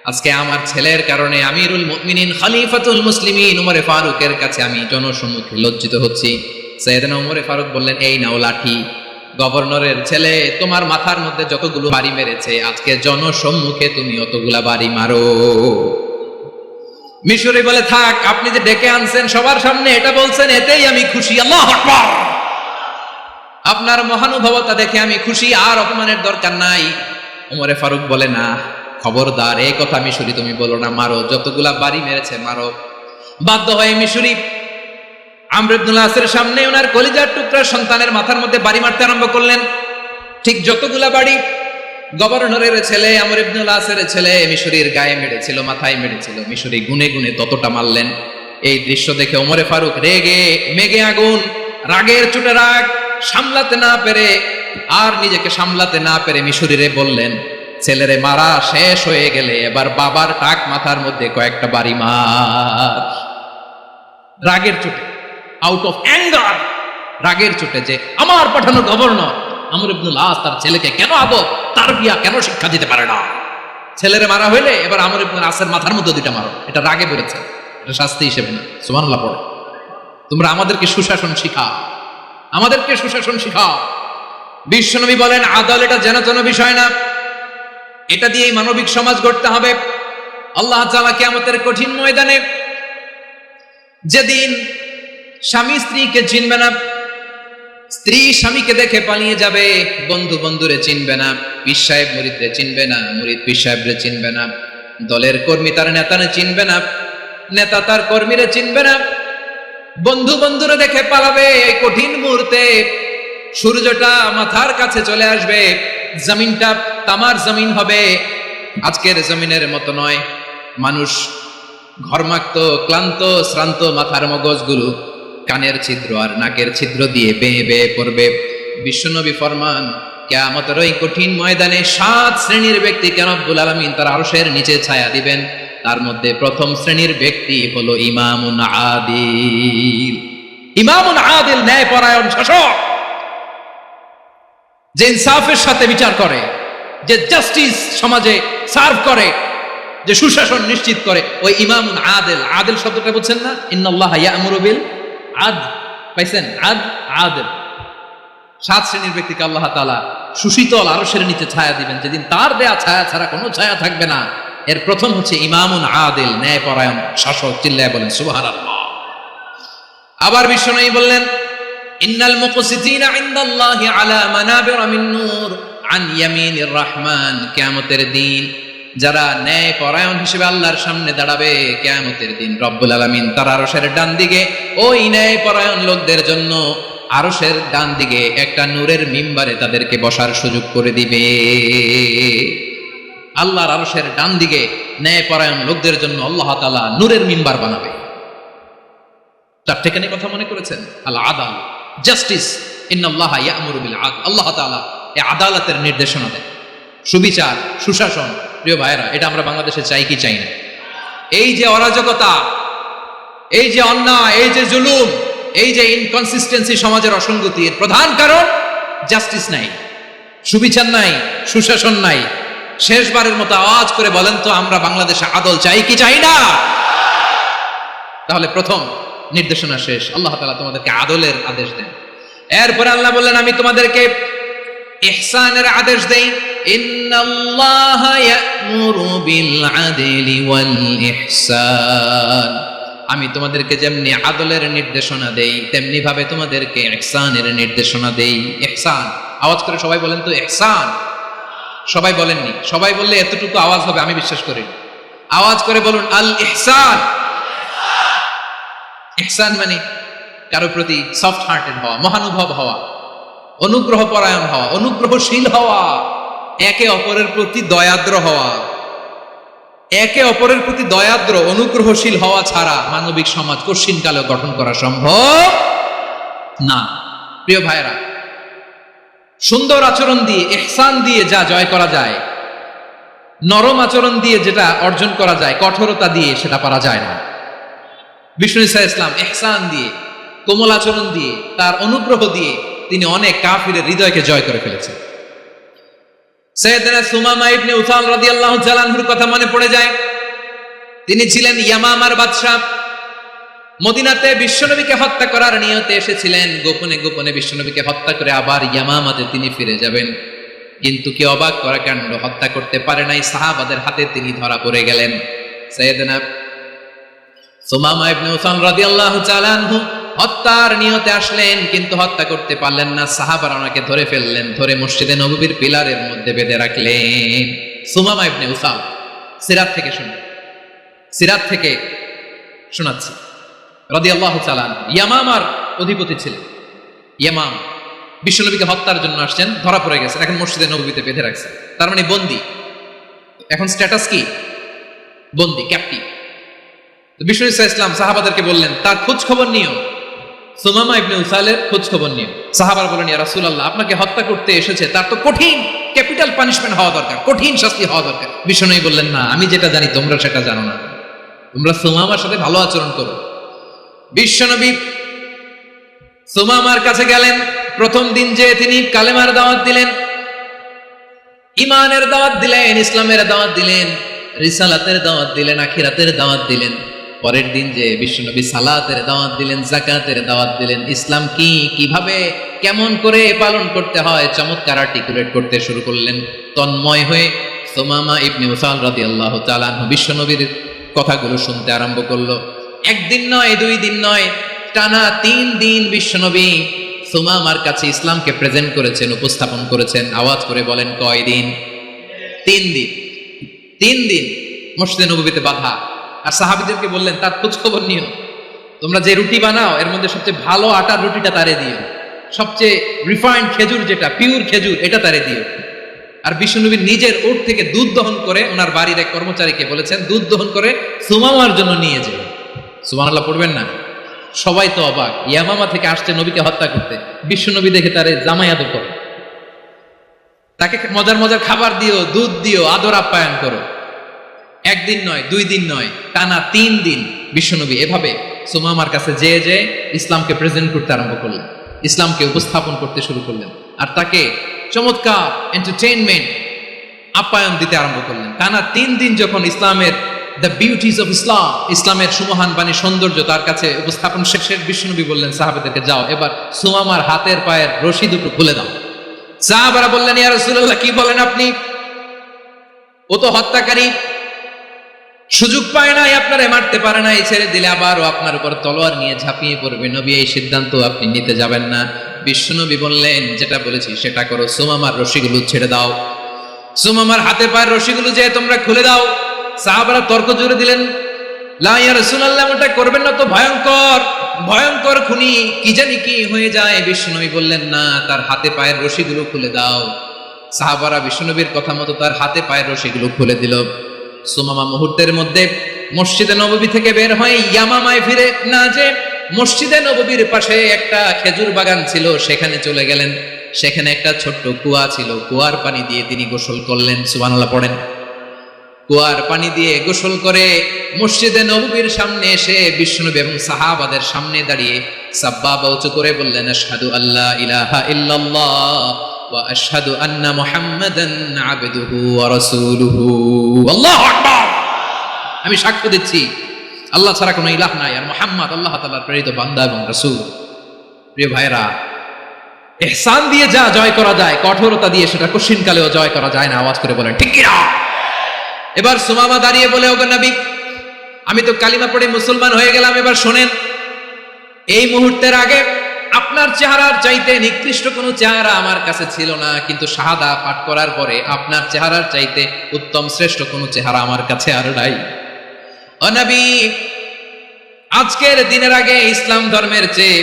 আজকে আমার ছেলের কারণে আমিরুল মুমিনিন খলিফাতুল মুসলিমিন ওমরে ফারুকের কাছে আমি জনসম্মুখে লজ্জিত হচ্ছি। সাইয়েদনা ওমরে ফারুক বললেন, এই নাও লাঠি, গভর্নরের ছেলে তোমার মাথার মধ্যে যতগুলো বাড়ি মেরেছে, আজকে জনসম্মুখে তুমি অতগুলা বাড়ি মারো। মিশরি বলে, থাক, আপনি যে ডেকে আনছেন সবার সামনে এটা বলছেন, এতেই আমি খুশি। আল্লাহু আকবার। আপনার মহানুভবতা দেখে আমি খুশি, আর অপমানের দরকার নাই। ওমরে ফারুক বলে, না, খবরদার, এই কথা মিশরি তুমি বলো না, মারো, যতগুলা বাড়ি মেরেছে মারো। বাধ্য হয়ে মিশরি আমর ইবনুল আসের সামনে ওনার কলিজার টুকরা সন্তানের মাথার মধ্যে বাড়ি মারতে আরম্ভ করলেন। ঠিক যতগুলা বাড়ি গভর্নরের ছেলে আমর ইবনুল আসের ছেলে মিশরির গায়ে মেরেছিল, মাথায় মেরেছিল, মিশরি গুনে গুনে ততটা মারলেন। এই দৃশ্য দেখে ওমরে ফারুক রেগে মেগে আগুন, রাগের চোটে রাগ সামলাতে না পেরে, আর নিজেকে সামলাতে না পেরে মিশরিরে বললেন, ছেলেরে মারা শেষ হয়ে গেলে এবার বাবার টাক মাথার মধ্যে কয়েকটা বাড়ি মার। রাগের চোটে, আউট অফ অ্যাঙ্গার, রাগের চোটে, যে আমার পাঠানো গভর্নর আমর ইবনুল আস তার ছেলেকে কেন আদব তারবিয়া কেন শিক্ষা দিতে পারে না। ছেলেরে মারা হইলে এবার আমর ইবনুল আসের মাথার মধ্যে দুইটা মারো। এটা রাগে বলেছে, এটা শাস্তি হিসেবে না। সুবহানাল্লাহ পড়ে। তোমরা আমাদেরকে সুশাসন শিখাও, আমাদেরকে সুশাসন শিখাও। বিশ্বনবী বলেন, আদল এটা যেন তেন বিষয় না, এটা দিয়েই মানবিক সমাজ গড়তে হবে। আল্লাহ তাআলা কিয়ামতের কঠিন ময়দানে, যেদিন স্বামী স্ত্রীকে চিনবে না, স্ত্রী স্বামীকে দেখে পালিয়ে যাবে, বন্ধু বন্ধুরে চিনবে না, পীর সাহেব মুরিদরে চিনবে না, মুরিদ পীর সাহেবরে চিনবে না, দলের কর্মী তার নেতারে চিনবে না, নেতা তার কর্মীরে চিনবে না, বন্ধু বন্ধুরে দেখে পালাবে। এই কঠিন মুহূর্তে সূর্যটা মাথার কাছে চলে আসবে, জমিনটা তামার জমিন হবে, আজকের জমিনের মতো নয়। মানুষ ঘর্মাক্ত, ক্লান্ত, শ্রান্ত মাথার মগজগুলো কানের ছিদ্র আর নাকের ছিদ্র দিয়ে বেয়ে বেয়ে পড়বে। বিশ্বনবী ফরমান, কিয়ামতের ওই কঠিন ময়দানে 7 শ্রেণীর ব্যক্তিকে রব্বুল আলামিন তার আরশের নিচে ছায়া দিবেন। তার মধ্যে প্রথম শ্রেণীর ব্যক্তি হলো ইমামুন আদিল। ইমামুন আদিল, ন্যায়পরায়ণ শাসক, যে ইনসাফের সাথে বিচার করে, যে জাস্টিস সমাজে সার্ভ করে, যে সুশাসন নিশ্চিত করে, ওই ইমামুন আদিল। আদিল শব্দটা বুঝছেন না? ইন্নাল্লাহা ইয়া'মুরু বিল আদল, পাইছেন? আদিল। 7 শ্রেণীর ব্যক্তিকে আল্লাহ তাআলা সুশীতল আরশের নিচে ছায়া দিবেন, যেদিন তার দেয়া ছায়া ছাড়া কোনো ছায়া থাকবে না। এর প্রথম হচ্ছে ইমামুন আদিল, ন্যায়পরায়ণ শাসক। চিল্লায় বলেন সুবহানাল্লাহ। আবার বিশ্বনবী বললেন, ইন্নাল মুকসিতিনা ইনদাল্লাহি আলা মানাবির মিন নূর আন ইয়ামিনির রহমান। কিয়ামতের দিন যারা ন্যায়পরায়ণ হিসেবে আল্লাহর সামনে দাঁড়াবে, কিয়ামতের দিন রব্বুল আলামিন তার আরশের ডান দিকে ওই ন্যায়পরায়ণ লোকদের জন্য আরশের ডান দিকে একটা নূরের মিম্বারে তাদেরকে বসার সুযোগ করে দিবে। আল্লাহর আরশের ডান দিকে ন্যায়পরায়ণ লোকদের জন্য আল্লাহ তাআলা নূরের মিম্বার বানাবে। চারটেখানি কথা মনে করেছেন? আল আদাল, জাস্টিস, ইন্নাল্লাহা ইয়া'মুরু বিল আদল। আল্লাহ তাআলা এই আদালতের নির্দেশনা দেন, সুবিচার, সুশাসন। প্রিয় ভাইরা, এটা আমরা বাংলাদেশে চাই কি চাই না? এই যে অরাজকতা, এই যে অন্যায়, এই যে জুলুম, এই যে ইনকনসিস্টেন্সি সমাজের অসঙ্গতি, এর প্রধান কারণ জাস্টিস নাই, সুবিচার নাই, সুশাসন নাই। শেষবারের মতো আওয়াজ করে বলেন তো, আমরা বাংলাদেশে আদল চাই কি চাই না? তাহলে প্রথম নির্দেশনা শেষ। আল্লাহ তাআলা তোমাদেরকে আদলের আদেশ দেন। এরপরে আল্লাহ বললেন আমি তোমাদেরকে ইহসানের আদেশ দেই। ইন্নাল্লাহা ইয়া'মুরু বিল আদলি ওয়াল ইহসান। আমি তোমাদেরকে যেমনি আদলের নির্দেশনা দেই তেমনি ভাবে তোমাদেরকে ইহসানের নির্দেশনা দেই। ইহসান, আওয়াজ করে সবাই বলেন তো ইহসান। সবাই বলেননি, সবাই বললে এতটুকু আওয়াজ হবে আমি বিশ্বাস করি। আওয়াজ করে বলুন আল ইহসান। ইহসান মানে কারো প্রতি সফট হার্টেড হওয়া, মহানুভব হওয়া, অনুগ্রহ পরায়ণ হওয়া, অনুগ্রহশীল হওয়া, একে অপরের প্রতি দয়াদ্র হওয়া। একে অপরের প্রতি দয়াদ্র অনুগ্রহশীল হওয়া ছাড়া মানবিক সমাজ কঠিনকালে গঠন করা সম্ভব না। প্রিয় ভাইরা, সুন্দর আচরণ দিয়ে, ইহসান দিয়ে যা জয় করা যায়, নরম আচরণ দিয়ে যেটা অর্জন করা যায়, কঠোরতা দিয়ে সেটা পারা যায় না। বিষ্ণু ঈসা ইসলাম ইহসান দিয়ে, কোমল আচরণ দিয়ে, তার অনুগ্রহ দিয়ে তিনি অনেক কাফিরের হৃদয়কে জয় করে ফেলেছেন। সাইয়েদনা সুমামা ইবনে উসাল রাদিয়াল্লাহু তাআলা আনহুর কথা মনে পড়ে যায়। তিনি ছিলেন ইয়ামামার বাদশা। মদিনাতে বিশ্বনবীকে হত্যা করার নিয়তে এসেছিলেন। গোপনে গোপনে বিশ্বনবীকে হত্যা করে আবার ইয়ামামাতে তিনি ফিরে যাবেন। কিন্তু কি অবাক করা কাণ্ড, হত্যা করতে পারে নাই, সাহাবাদের হাতে তিনি ধরা পড়ে গেলেন। সাইয়েদনা সুমামা ইবনে উসাল রাদিয়াল্লাহু তাআলা আনহু হত্যার নিয়তে আসলেন, কিন্তু হত্যা করতে পারলেন না। সাহাবারা ওনাকে ধরে ফেললেন, ধরে মসজিদে নববীর পিলারের মধ্যে বেঁধে রাখলেন। সুমামা ইবনে উসাল, সিরাত থেকে শুনুন, সিরাত থেকে শোনাচ্ছি রাদিয়াল্লাহু তাআলা আনহু ইয়ামামার অধিপতি ছিলেন। ইয়ামাম বিশ্বনবীকে হত্যার জন্য আসছেন, ধরা পড়ে গেছেন, এখন মসজিদে নববীতে বেঁধে রাখছেন, তার মানে বন্দী। এখন স্ট্যাটাস কি? বন্দী, ক্যাপ্টিভ। বিষ্ণু ঈসা ইসলাম সাহাবাদেরকে বললেন তার খোঁজ খবর নিও, সুমামা ইবনে উসালের খোঁজ খবর নিও। সাহাবারা বলেন ইয়া রাসূলুল্লাহ, আপনাকে হত্যা করতে এসেছে, তার তো কঠিন ক্যাপিটাল পানিশমেন্ট হওয়া দরকার, কঠিন শাস্তি হওয়া দরকার। বিষ্ণু বললেন না, আমি যেটা জানি তোমরা সেটা জানো না, তোমরা সুমামার সাথে ভালো আচরণ করো। বিশ্বনবী সুমামার কাছে গেলেন। প্রথম দিন যে তিনি কালেমার দাওয়াত দিলেন, ঈমানের দাওয়াত দিলেন, ইসলামের দাওয়াত দিলেন, রিসালাতের দাওয়াত দিলেন, আখিরাতের দাওয়াত দিলেন। পরের দিন যে বিশ্বনবী সালাতের দাওয়াত দিলেন, যাকাতের দাওয়াত দিলেন, ইসলাম কি, কিভাবে, কেমন করে পালন করতে হয় চমৎকার আর্টিকুলেট করতে শুরু করলেন। তন্ময় হয়ে সুমামা ইবনে উসাল রাদিয়াল্লাহু তাআলা আনহু বিশ্বনবীর কথাগুলো শুনতে আরম্ভ করলো। একদিন নয়, দুই দিন নয়, টানা 3 দিন বিশ্বনবী সুমামার কাছে ইসলামকে প্রেজেন্ট করেছেন, উপস্থাপন করেছেন। আওয়াজ করে বলেন কয়দিন? 3 দিন। 3 দিন মসজিদে নববীতে বাঁধা। আর সাহাবীদেরকে বললেন তার খোঁজ খবর নিও, তোমরা যে রুটি বানাও এর মধ্যে সবচেয়ে ভালো আটার রুটিটা তারে দিও, সবচেয়ে রিফাইন্ড খেজুর যেটা পিওর খেজুর এটা তারে দিও। আর বিশ্বনবী নিজের ওট থেকে দুধ দহন করে ওনার বাড়ির এক কর্মচারীকে বলেছেন দুধ দহন করে সুমামার জন্য নিয়ে যাবে। সুবহানাল্লাহ পড়বেন না? সবাই তো অবাক, ইয়ামামা থেকে আসছে নবীকে হত্যা করতে, বিশ্বনবী দেখে তারে জামাই আদর করে, তাকে মজার মজার খাবার দিও, দুধ দিও, আদর আপ্যায়ন করো। একদিন নয়, 2 দিন নয়, টানা 3 দিন বিশ্বনবী এভাবে সুমামার কাছে যে ইসলামকে প্রেজেন্ট করতে আরম্ভ করলেন, ইসলামকে উপস্থাপন করতে শুরু করলেন, আর তাকে চমৎকার এন্টারটেইনমেন্ট আপ্যায়ন দিতে আরম্ভ করলেন। টানা 3 দিন যখন ইসলামের দ্য বিউটিজ অফ ইসলাম, ইসলামের সুমহান বাণী, সৌন্দর্য তার কাছে উপস্থাপন শেষের বিশ্বনবী বললেন সাহাবাদেরকে, যাও এবার সুমামার হাতের পায়ের রশি দুটো খুলে দাও। সাহাবারা বললেন ইয়া রাসূলুল্লাহ, কি বলেন আপনি? ও তো হত্যাকারী, সুযোগ পায় নাই, আপনারে মারতে পারে নাই, ছেড়ে দিলে আবারও আপনার উপর তলোয়ার নিয়ে ঝাঁপিয়ে পড়বে। নবী, এই সিদ্ধান্ত আপনি নিতে যাবেন না। বিশ্বনবী বললেন যেটা বলেছি সেটা করো, সুমামার রশিগুলো ছেড়ে দাও, সুমামার হাতে পায়ের রশিগুলো যে তোমরা খুলে দাও। সাহাবারা তর্ক জুড়ে দিলেন, লা ইয়া রাসূলুল্লাহ, ওটা করবেন না, তো ভয়ঙ্কর ভয়ঙ্কর খুনি, কি জানি কি হয়ে যায়। বিশ্বনবী বললেন না, তার হাতে পায়ের রশিগুলো খুলে দাও। সাহাবারা বিশ্বনবীর কথা মতো তার হাতে পায়ের রশিগুলো খুলে দিল। সুমামা মুহূর্তের মধ্যে মসজিদে নববী থেকে বের হয়ে ইয়ামামায় ফিরে না যে মসজিদে নববীর পাশে একটা খেজুর বাগান ছিল সেখানে চলে গেলেন। সেখানে একটা ছোট্ট কুয়া ছিল, কুয়ার পানি দিয়ে তিনি গোসল করলেন। সুবহানাল্লাহ পড়েন। কুয়ার পানি দিয়ে গোসল করে মসজিদে নববীর সামনে এসে বিশ্বনবী এবং সাহাবাদের সামনে দাঁড়িয়ে সাব্বাবা উঁচু করে বললেন, আশহাদু আল্লা ইলাহা ইল্লাল্লাহ ওয়া আশহাদু আন্না মুহাম্মাদান আবদুহু ওয়া রাসূলুহু। আল্লাহু আকবার। আমি সাক্ষ্য দিচ্ছি আল্লাহ ছাড়া কোনো ইলাহ নাই, আর মুহাম্মদ আল্লাহ তাআলার প্রেরিত বান্দা এবং রাসূল। প্রিয় ভাইরা, ইহসান দিয়ে যা জয় করা যায়, কঠোরতা দিয়ে সেটা কঠিনকালেও জয় করা যায় না। আওয়াজ করে বলেন ঠিক কিনা? এবার সুমামা দাঁড়িয়ে বলে, ওগো নবী, আমি তো কালিমা পড়ে মুসলমান হয়ে গেলাম, এবার শোনেন, এই মুহূর্তের আগে আপনার চেহারার চাইতে নিকৃষ্ট কোনো চেহারা আমার কাছে ছিল না, কিন্তু শাহাদা পাঠ করার পরে আপনার চেহারার চাইতে উত্তম শ্রেষ্ঠ কোনো চেহারা আমার কাছে আর নাই। ও নবী, আজকের দিনের আগে ইসলাম ধর্মের চেয়ে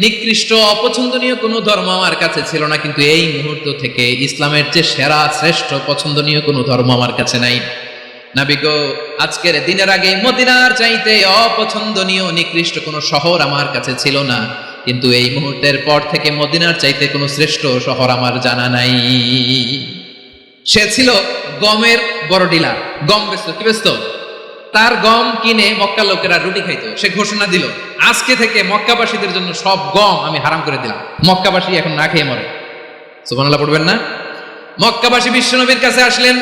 নিকৃষ্ট অপছন্দনীয় কোনো ধর্ম আমার কাছে ছিল না, কিন্তু এই মুহূর্ত থেকে ইসলামের চেয়ে সেরা শ্রেষ্ঠ পছন্দনীয় কোনো ধর্ম আমার কাছে নাই। নবী গো, আজকের দিনের আগে মদিনার চাইতে অপছন্দনীয় নিকৃষ্ট কোনো শহর আমার কাছে ছিল না, কিন্তু এই মুহূর্তের পর থেকে মদিনার চাইতে কোনো শ্রেষ্ঠ শহর আমার জানা নাই। সে ছিল গমের বড় ডিলার, গম বেচত। কি বেচত? তার গম কিনে মক্কা লোকেরা রুটি খাইতো। সে ঘোষণা দিল, আজকে থেকে মক্কাবাসীদের জন্য সব গম আমি হারাম করে দিলাম, মক্কাবাসী এখন না খেয়ে মরে। সুবহানাল্লাহ পড়বেন না? মক্কাবাসী বিশ্বনবীর কাছে আসলেন,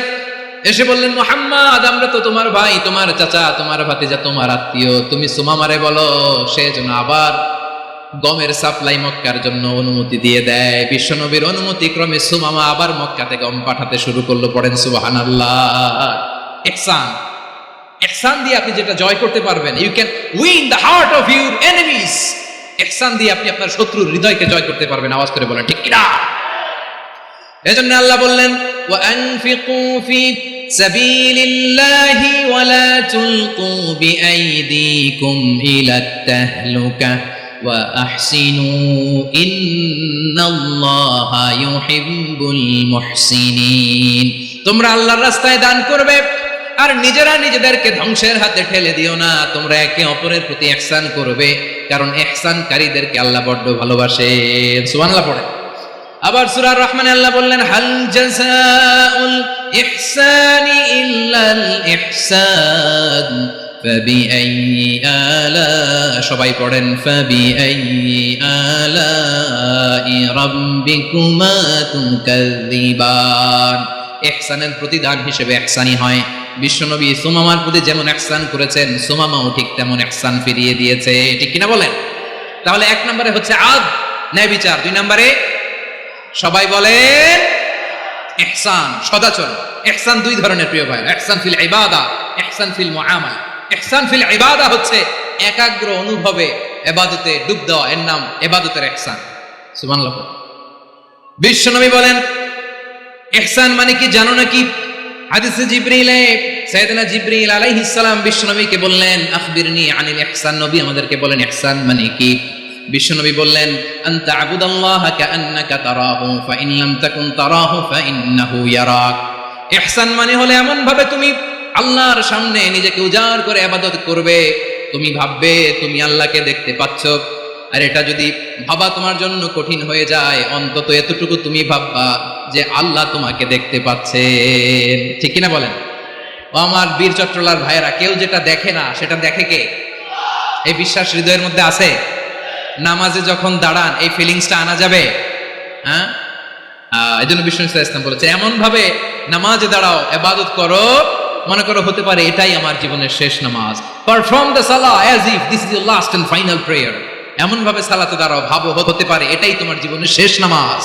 এসে বললেন, মুহাম্মদ, আমরা তো তোমার ভাই, তোমার চাচা, তোমার ভাতিজা, তোমার আত্মীয়, তুমি সুমামারে বলো সে যেন আবার গমের সাপ্লাই মক্কার জন্য অনুমতি দিয়ে দেয়। বিশ্বনবীর অনুমতি ক্রমে সুমামা আবার মক্কাতে গম পাঠাতে শুরু করলো। পড়েন সুবহানাল্লাহ। ইহসান, ইহসান দিয়ে আপনি যেটা জয় করতে পারবেন, you can win the heart of your enemies. ইহসান দিয়ে আপনি আপনার শত্রুর হৃদয়কে জয় করতে পারবেন। আওয়াজ করে বলেন ঠিক কিনা? এজন্য আল্লাহ বললেন, ওয়া আনফিকু ফি সাবিলিল্লাহি ওয়া লা তুলকু বিআইদিকুম ইলাত তাহলুকা ওয়া আহসিনু ইন্নাল্লাহা ইউহিব্বুল মুহসিনিন। তোমরা আল্লাহর রাস্তায় দান করবে আর নিজেরা নিজেদেরকে ধ্বংসের হাতে ঠেলে দিও না। তোমরা একে অপরের প্রতি ইহসান করবে, কারণ ইহসানকারীদেরকে আল্লাহ বড় ভালোবাসেন। সুবহানাল্লাহ পড়ে। আবার সূরা রহমানে আল্লাহ বললেন, হাল জাযাউল ইহসানি ইল্লাল ইহসান ফাবিআইয়ি আলা, সবাই পড়েন, ফাবিআইয়ি আলাই রাব্বিকুমা তুকাযযিবান। ইহসানের প্রতিদান হিসেবে ইহসানই হয়। বিশ্বনবী সুমামার প্রতি যেমন ইহসান করেছেন, সুমামাও ঠিক তেমন ইহসান ফিরিয়ে দিয়েছে। ঠিক কিনা বলেন? তাহলে এক নম্বরে হচ্ছে আদ, ন্যায় বিচার। দুই নম্বরে সবাই বলেন ইহসান, সদাচরণ। ইহসান দুই ধরনের প্রিয় ভাই, ইহসান ফিল ইবাদা, ইহসান ফিল মুআমালা। ইহসান ফিল ইবাদা হচ্ছে একাগ্র অনুভবে ইবাদতে ডুব দেওয়া, এর নাম ইবাদতের ইহসান। সুবহানাল্লাহ। বিশ্বনবী বলেন ইহসান মানে কি জানো নাকি? হাদিসে জিবরিলে সাইয়েদনা জিবরিল আলাইহিস সালাম বিশ্বনবীকে বললেন, আখবিরনি আনিল ইহসান। নবী আমাদেরকে বলেন ইহসান মানে কি? বিশ্বনবী বললেন, আনতা আবুদাল্লাহা কাআন্নাকা তারাহু ফাইন লাম তাকুন তারাহু ফাইন্নাহু ইয়ারাক। ইহসান মানে হলো এমন ভাবে তুমি আল্লাহর সামনে নিজেকে উজাড় করে ইবাদত করবে, তুমি ভাববে তুমি আল্লাহকে দেখতে পাচ্ছ। আর এটা যদি ভাবা তোমার জন্য কঠিন হয়ে যায়, অন্তত এতটুকু তুমি ভাববা যে আল্লাহ তোমাকে দেখতে পাচ্ছেন। ঠিক কিনা বলেন? ও আমার বীর চট্টলার ভাইয়েরা, কেউ যেটা দেখে না সেটা দেখে কে? এই বিশ্বাস হৃদয়ের মধ্যে আছে? নামাজে যখন দাঁড়ান এই ফিলিংসটা আনা যাবে? হ্যাঁ, এই জন্য বিষ্ণু ইসলাম বলেছে এমন ভাবে নামাজে দাঁড়াও, ইবাদত করো, মনে করো হতে পারে এটাই আমার জীবনের শেষ নামাজ। পারফর্ম দ্য সালাহ as if this is your last and final prayer. এমন ভাবে সালাতে দাঁড়াও, ভাবো হতে পারে এটাই তোমার জীবনের শেষ নামাজ।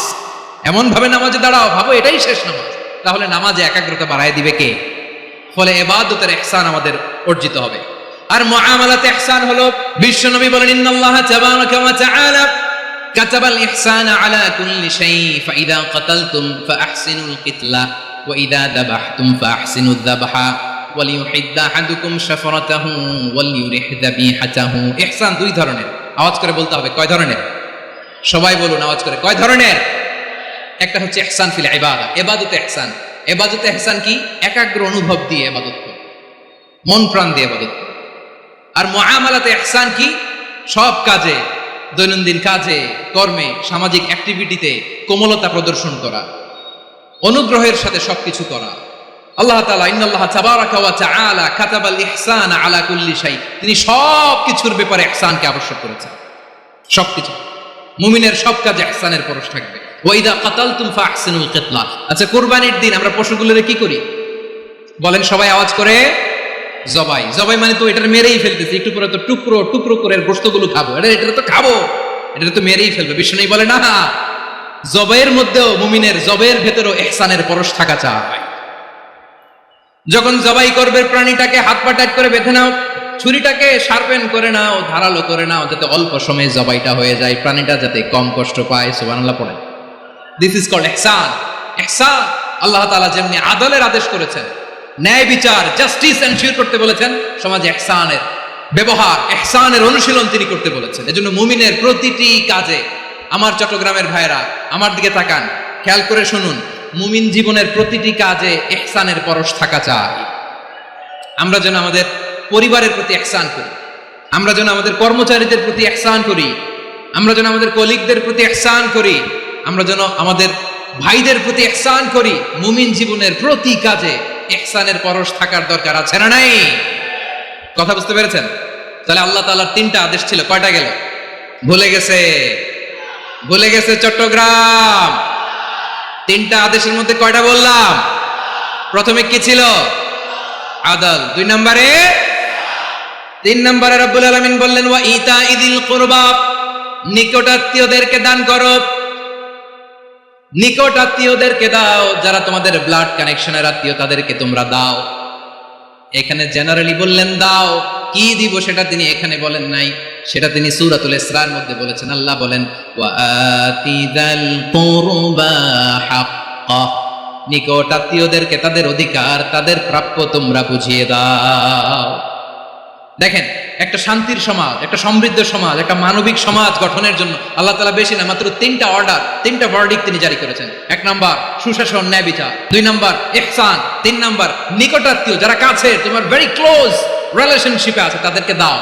এমন ভাবে নামাজে দাঁড়াও, ভাবো এটাই শেষ নামাজ। তাহলে নামাজে একাগ্রতা বাড়ায় দিবে কে? ফলে ইবাদতের ইহসান আমাদের অর্জিত হবে। আর মুআমালাতে ইহসান হলো, বিশ্বনবী বলেন, ইন্নাল্লাহা তাবারাকা ওয়া তাআলা কাতাবাল ইহসানা আলা কুল্লি শাই ফাইদা কাতালতুম ফাআহসিনুল কিতলা ওয়া ইদা যাবাহতুম ফাআহসিনুয যাবহা ওয়ালিউহিদ্দা আহাদুকুম শাফরাতাহু ওয়ালিউরিহ যাবিহাতাহু। ইহসান দুই ধরনের। আওয়াজ করে বলতে হবে কয় ধরনের? সবাই বলুন আওয়াজ করে, কয় ধরনের? একটা হচ্ছে ইহসান ফিল ইবাদা, ইবাদতে ইহসান। ইবাদতে ইহসান কি? একাগ্র অনুভব দিয়ে ইবাদত করা, মন প্রাণ দিয়ে ইবাদত করা। আর মুআমালাতে ইহসান কি? সব কাজে, দৈনন্দিন কাজে, কর্মে, সামাজিক অ্যাক্টিভিটিতে কোমলতা প্রদর্শন করা, অনুগ্রহের সাথে সবকিছু করা। আল্লাহ তাআলা ইন্নাল্লাহা তাবারাকা ওয়া তাআলা কাতাবাল ইহসানা আলা কুল্লি শাই, তিনি সব কিছুর ব্যাপারে ইহসানকে আবশ্যক করেছেন। সবকিছু, মুমিনের সব কাজে ইহসানের পরশ থাকবে। ওয়া ইদা কাতালতুম ফাআহসিনুল কিতলা। আচ্ছা, কুরবানির দিন আমরা পশুগুলোরে কি করি? বলেন সবাই আওয়াজ করে, জবাই জবাই মানে তো এটার মেরেই ফেলতেছি, একটু পরে তো টুকরো টুকরো করে গোশতগুলো খাবো, এটা তো খাবো, এটা তো মেরেই ফেলবে। বিষ্ণু বলে না, জবাইয়ের মধ্যেও মুমিনের জবাইয়ের ভেতরেও ইহসানের পরশ থাকা চাই। যখন জবাই করবে প্রাণীটাকে হাত পা টাইট করে বেঁধে নাও, ছুরিটাকে শার্পেন করে নাও, ধারালো করে নাও, যাতে অল্প সময়ে জবাইটা হয়ে যায়, প্রাণীটা যাতে কম কষ্ট পায়। সুবহানাল্লাহ পড়ে। দিস ইজ কল্ড ইহসান। ইহসান আল্লাহ তাআলা যেমনি আদলের আদেশ করেছেন, ন্যায় বিচার জাস্টিস এনশিওর করতে বলেছেন, সমাজে ইহসানের ব্যবহার, ইহসানের অনুশীলন তিনি করতে বলেছেন। এজন্য মুমিনের প্রতিটি কাজে, আমার চট্টগ্রামের ভাইরা আমার দিকে তাকান, খেয়াল করে শুনুন, মুমিন জীবনের প্রতিটি কাজে ইহসানের পরশ থাকা চাই। আমরা যেন আমাদের পরিবারের প্রতি ইহসান করি, আমরা যেন আমাদের কর্মচারীদের প্রতি ইহসান করি, আমরা যেন আমাদের কলিগদের প্রতি ইহসান করি, আমরা যেন আমাদের ভাইদের প্রতি ইহসান করি। মুমিন জীবনের প্রতি কাজে ইহসানের পরশ থাকার দরকার আছে না নাই? কথা বুঝতে পেরেছেন? তাহলে আল্লাহ তাআলার তিনটা আদেশ ছিল, কয়টা গেল? ভুলে গেছে, ভুলে গেছে চট্টগ্রাম। তিনটা আদেশের মধ্যে কয়টা বললাম? প্রথমে কি ছিল? আদল। 2 নম্বরে, 3 নম্বরে রব্বুল আলামিন বললেন ওয়া ইতাইদিল কুরবা, নিকটাত্মীয়দেরকে দান করো, নিকটাত্মীয়দেরকে দাও, যারা তোমাদের ব্লাড কানেকশনের আত্মীয় তাদেরকে তোমরা দাও। এখানে জেনারেলি বললেন দাও, কি দিব সেটা তিনি এখানে বলেন নাই, সেটা তিনি সূরাতুল ইসরার মধ্যে বলেছেন। আল্লাহ বলেন ওয়া আতিদাল কুরবা হাক্কা, নিকটাত্মীয়দেরকে তাদের অধিকার, তাদের প্রাপ্য তোমরা বুঝিয়ে দাও। দেখেন, একটা শান্তির সমাজ, একটা সমৃদ্ধ সমাজ, একটা মানবিক সমাজ গঠনের জন্য আল্লাহ তাআলা বেশি না, মাত্র 3টা অর্ডার, 3টা ভার্ডিক্ট তিনি জারি করেছেন। 1 নাম্বার সুশাসন, ন্যায় বিচার। 2 নাম্বার ইহসান। 3 নাম্বার নিকটাত্মীয়, যারা কাছে, তোমার ভেরি ক্লোজ রিলেশনশিপে আছে, তাদেরকে দাও।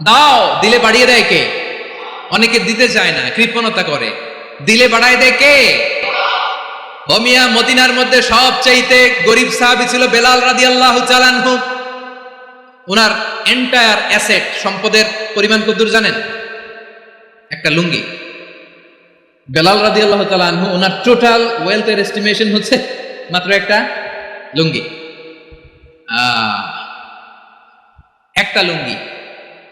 দাও, দিলে বাড়িয়ে দেয় কে? অনেকে দিতে চায় না, কৃপণতা করে। দিলে বাড়ায় দেয় কে? মিয়া, মদিনার মধ্যে সবচাইতে গরিব সাহাবী ছিল বেলাল রাদিয়াল্লাহু তাআলা আনহু। ওনার এন্টায়ার অ্যাসেট, সম্পদের পরিমাণ কতদূর জানেন? একটা লুঙ্গি। বেলাল রাদিয়াল্লাহু তাআলা আনহু, ওনার টোটাল ওয়েলথের এস্টিমেশন হচ্ছে মাত্র একটা লুঙ্গি। একটা লুঙ্গি,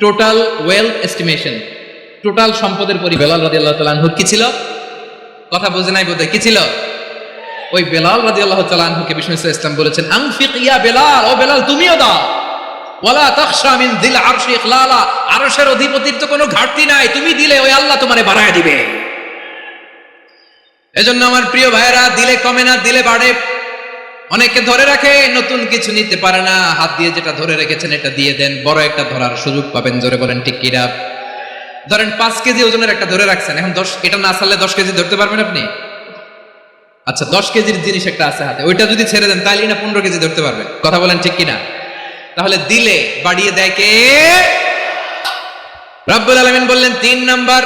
টোটাল ওয়েলথ এস্টিমেশন, টোটাল সম্পদের পরি বেলাল রাদিয়াল্লাহু তাআলা আনহু কি ছিল? কথা বুঝে নাই বোধহয়। কি ছিল? ওই বেলাল রাদিয়াল্লাহু তাআলা আনহুকে বিষ্ণু ইসলাম বলেছেন আনফিক ইয়া বেলাল, ও বেলাল তুমিও দাও। ওয়ালা তাখশা মিন যিল আরশি ইখলালা, আরশের অধিপতির তো কোনো ঘাটতি নাই, তুমি দিলে ওই আল্লাহ তোমারে বাড়ায় দিবে। এজন্য আমার প্রিয় ভাইরা, দিলে কমে না, দিলে বাড়ে। অনেকে ধরে রাখে, নতুন কিছু নিতে পারে না, হাত দিয়ে যেটা ধরে রেখেছেন এটা দিয়ে দেন, বড় একটা ধরার সুযোগ পাবেন। জোরে বলেন ঠিক কিনা? ধরেন 5 কেজি ওজনের একটা ধরে রাখছেন, এখন 10, এটা না ছাড়লে 10 কেজি ধরতে পারবেন আপনি? আচ্ছা, 10 কেজির জিনিস একটা আছে হাতে, ওইটা যদি ছেড়ে দেন তাহলে না 15 কেজি ধরতে পারবেন। কথা বলেন ঠিক কিনা? তাহলে দিলে বাড়িয়ে দেয় কে? রব্বুল আলামিন বললেন 3 নাম্বার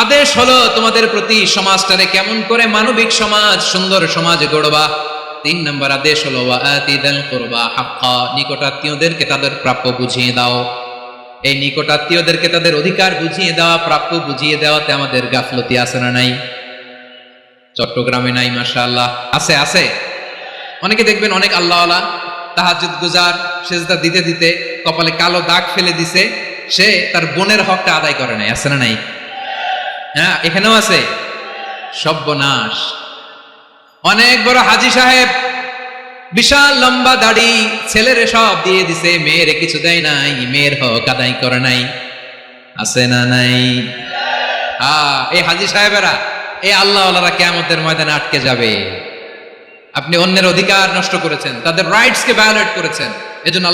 আদেশ হলো তোমাদের প্রতি সমাজটারে কেমন করে মানবিক সমাজ, সুন্দর সমাজ গড়বা। 3 নাম্বার আদেশ হলো ওয়া আতিদাল কুরবা হাক্কা, নিকটাত্মীয়দেরকে তাদের প্রাপ্য বুঝিয়ে দাও। এই নিকটাত্মীয়দেরকে তাদের অধিকার বুঝিয়ে দেওয়া, প্রাপ্য বুঝিয়ে দেওয়াতে আমাদের গাফলতি আছে না নাই? চট্টগ্রামে নাই? মাশাআল্লাহ আছে, আছে। অনেকে দেখবেন অনেক আল্লাহওয়ালা, তাহাজ্জুদ গুজার, সেজদা দিতে দিতে কপালে কালো দাগ ফেলে দিছে, সে তার বোনের হকটা আদায় করে নাই। আছে না নাই? হ্যাঁ, এখানেও আছে। সর্বনাশ। অনেক বড় হাজী সাহেব, বিশাল লম্বা দাড়ি, ছেলেরে সব দিয়ে দিছে, মেয়েরে কিছু দেয় নাই, মেয়ের হক আদায় করে নাই। আছে না নাই? এই হাজী সাহেবেরা, এই আল্লাহওয়ালারা কিয়ামতের ময়দানে আটকে যাবে। আপনি অন্যের অধিকার নষ্ট করেছেন, তাদের রাইটস কে ভায়োলেট করেছেন, এজন্য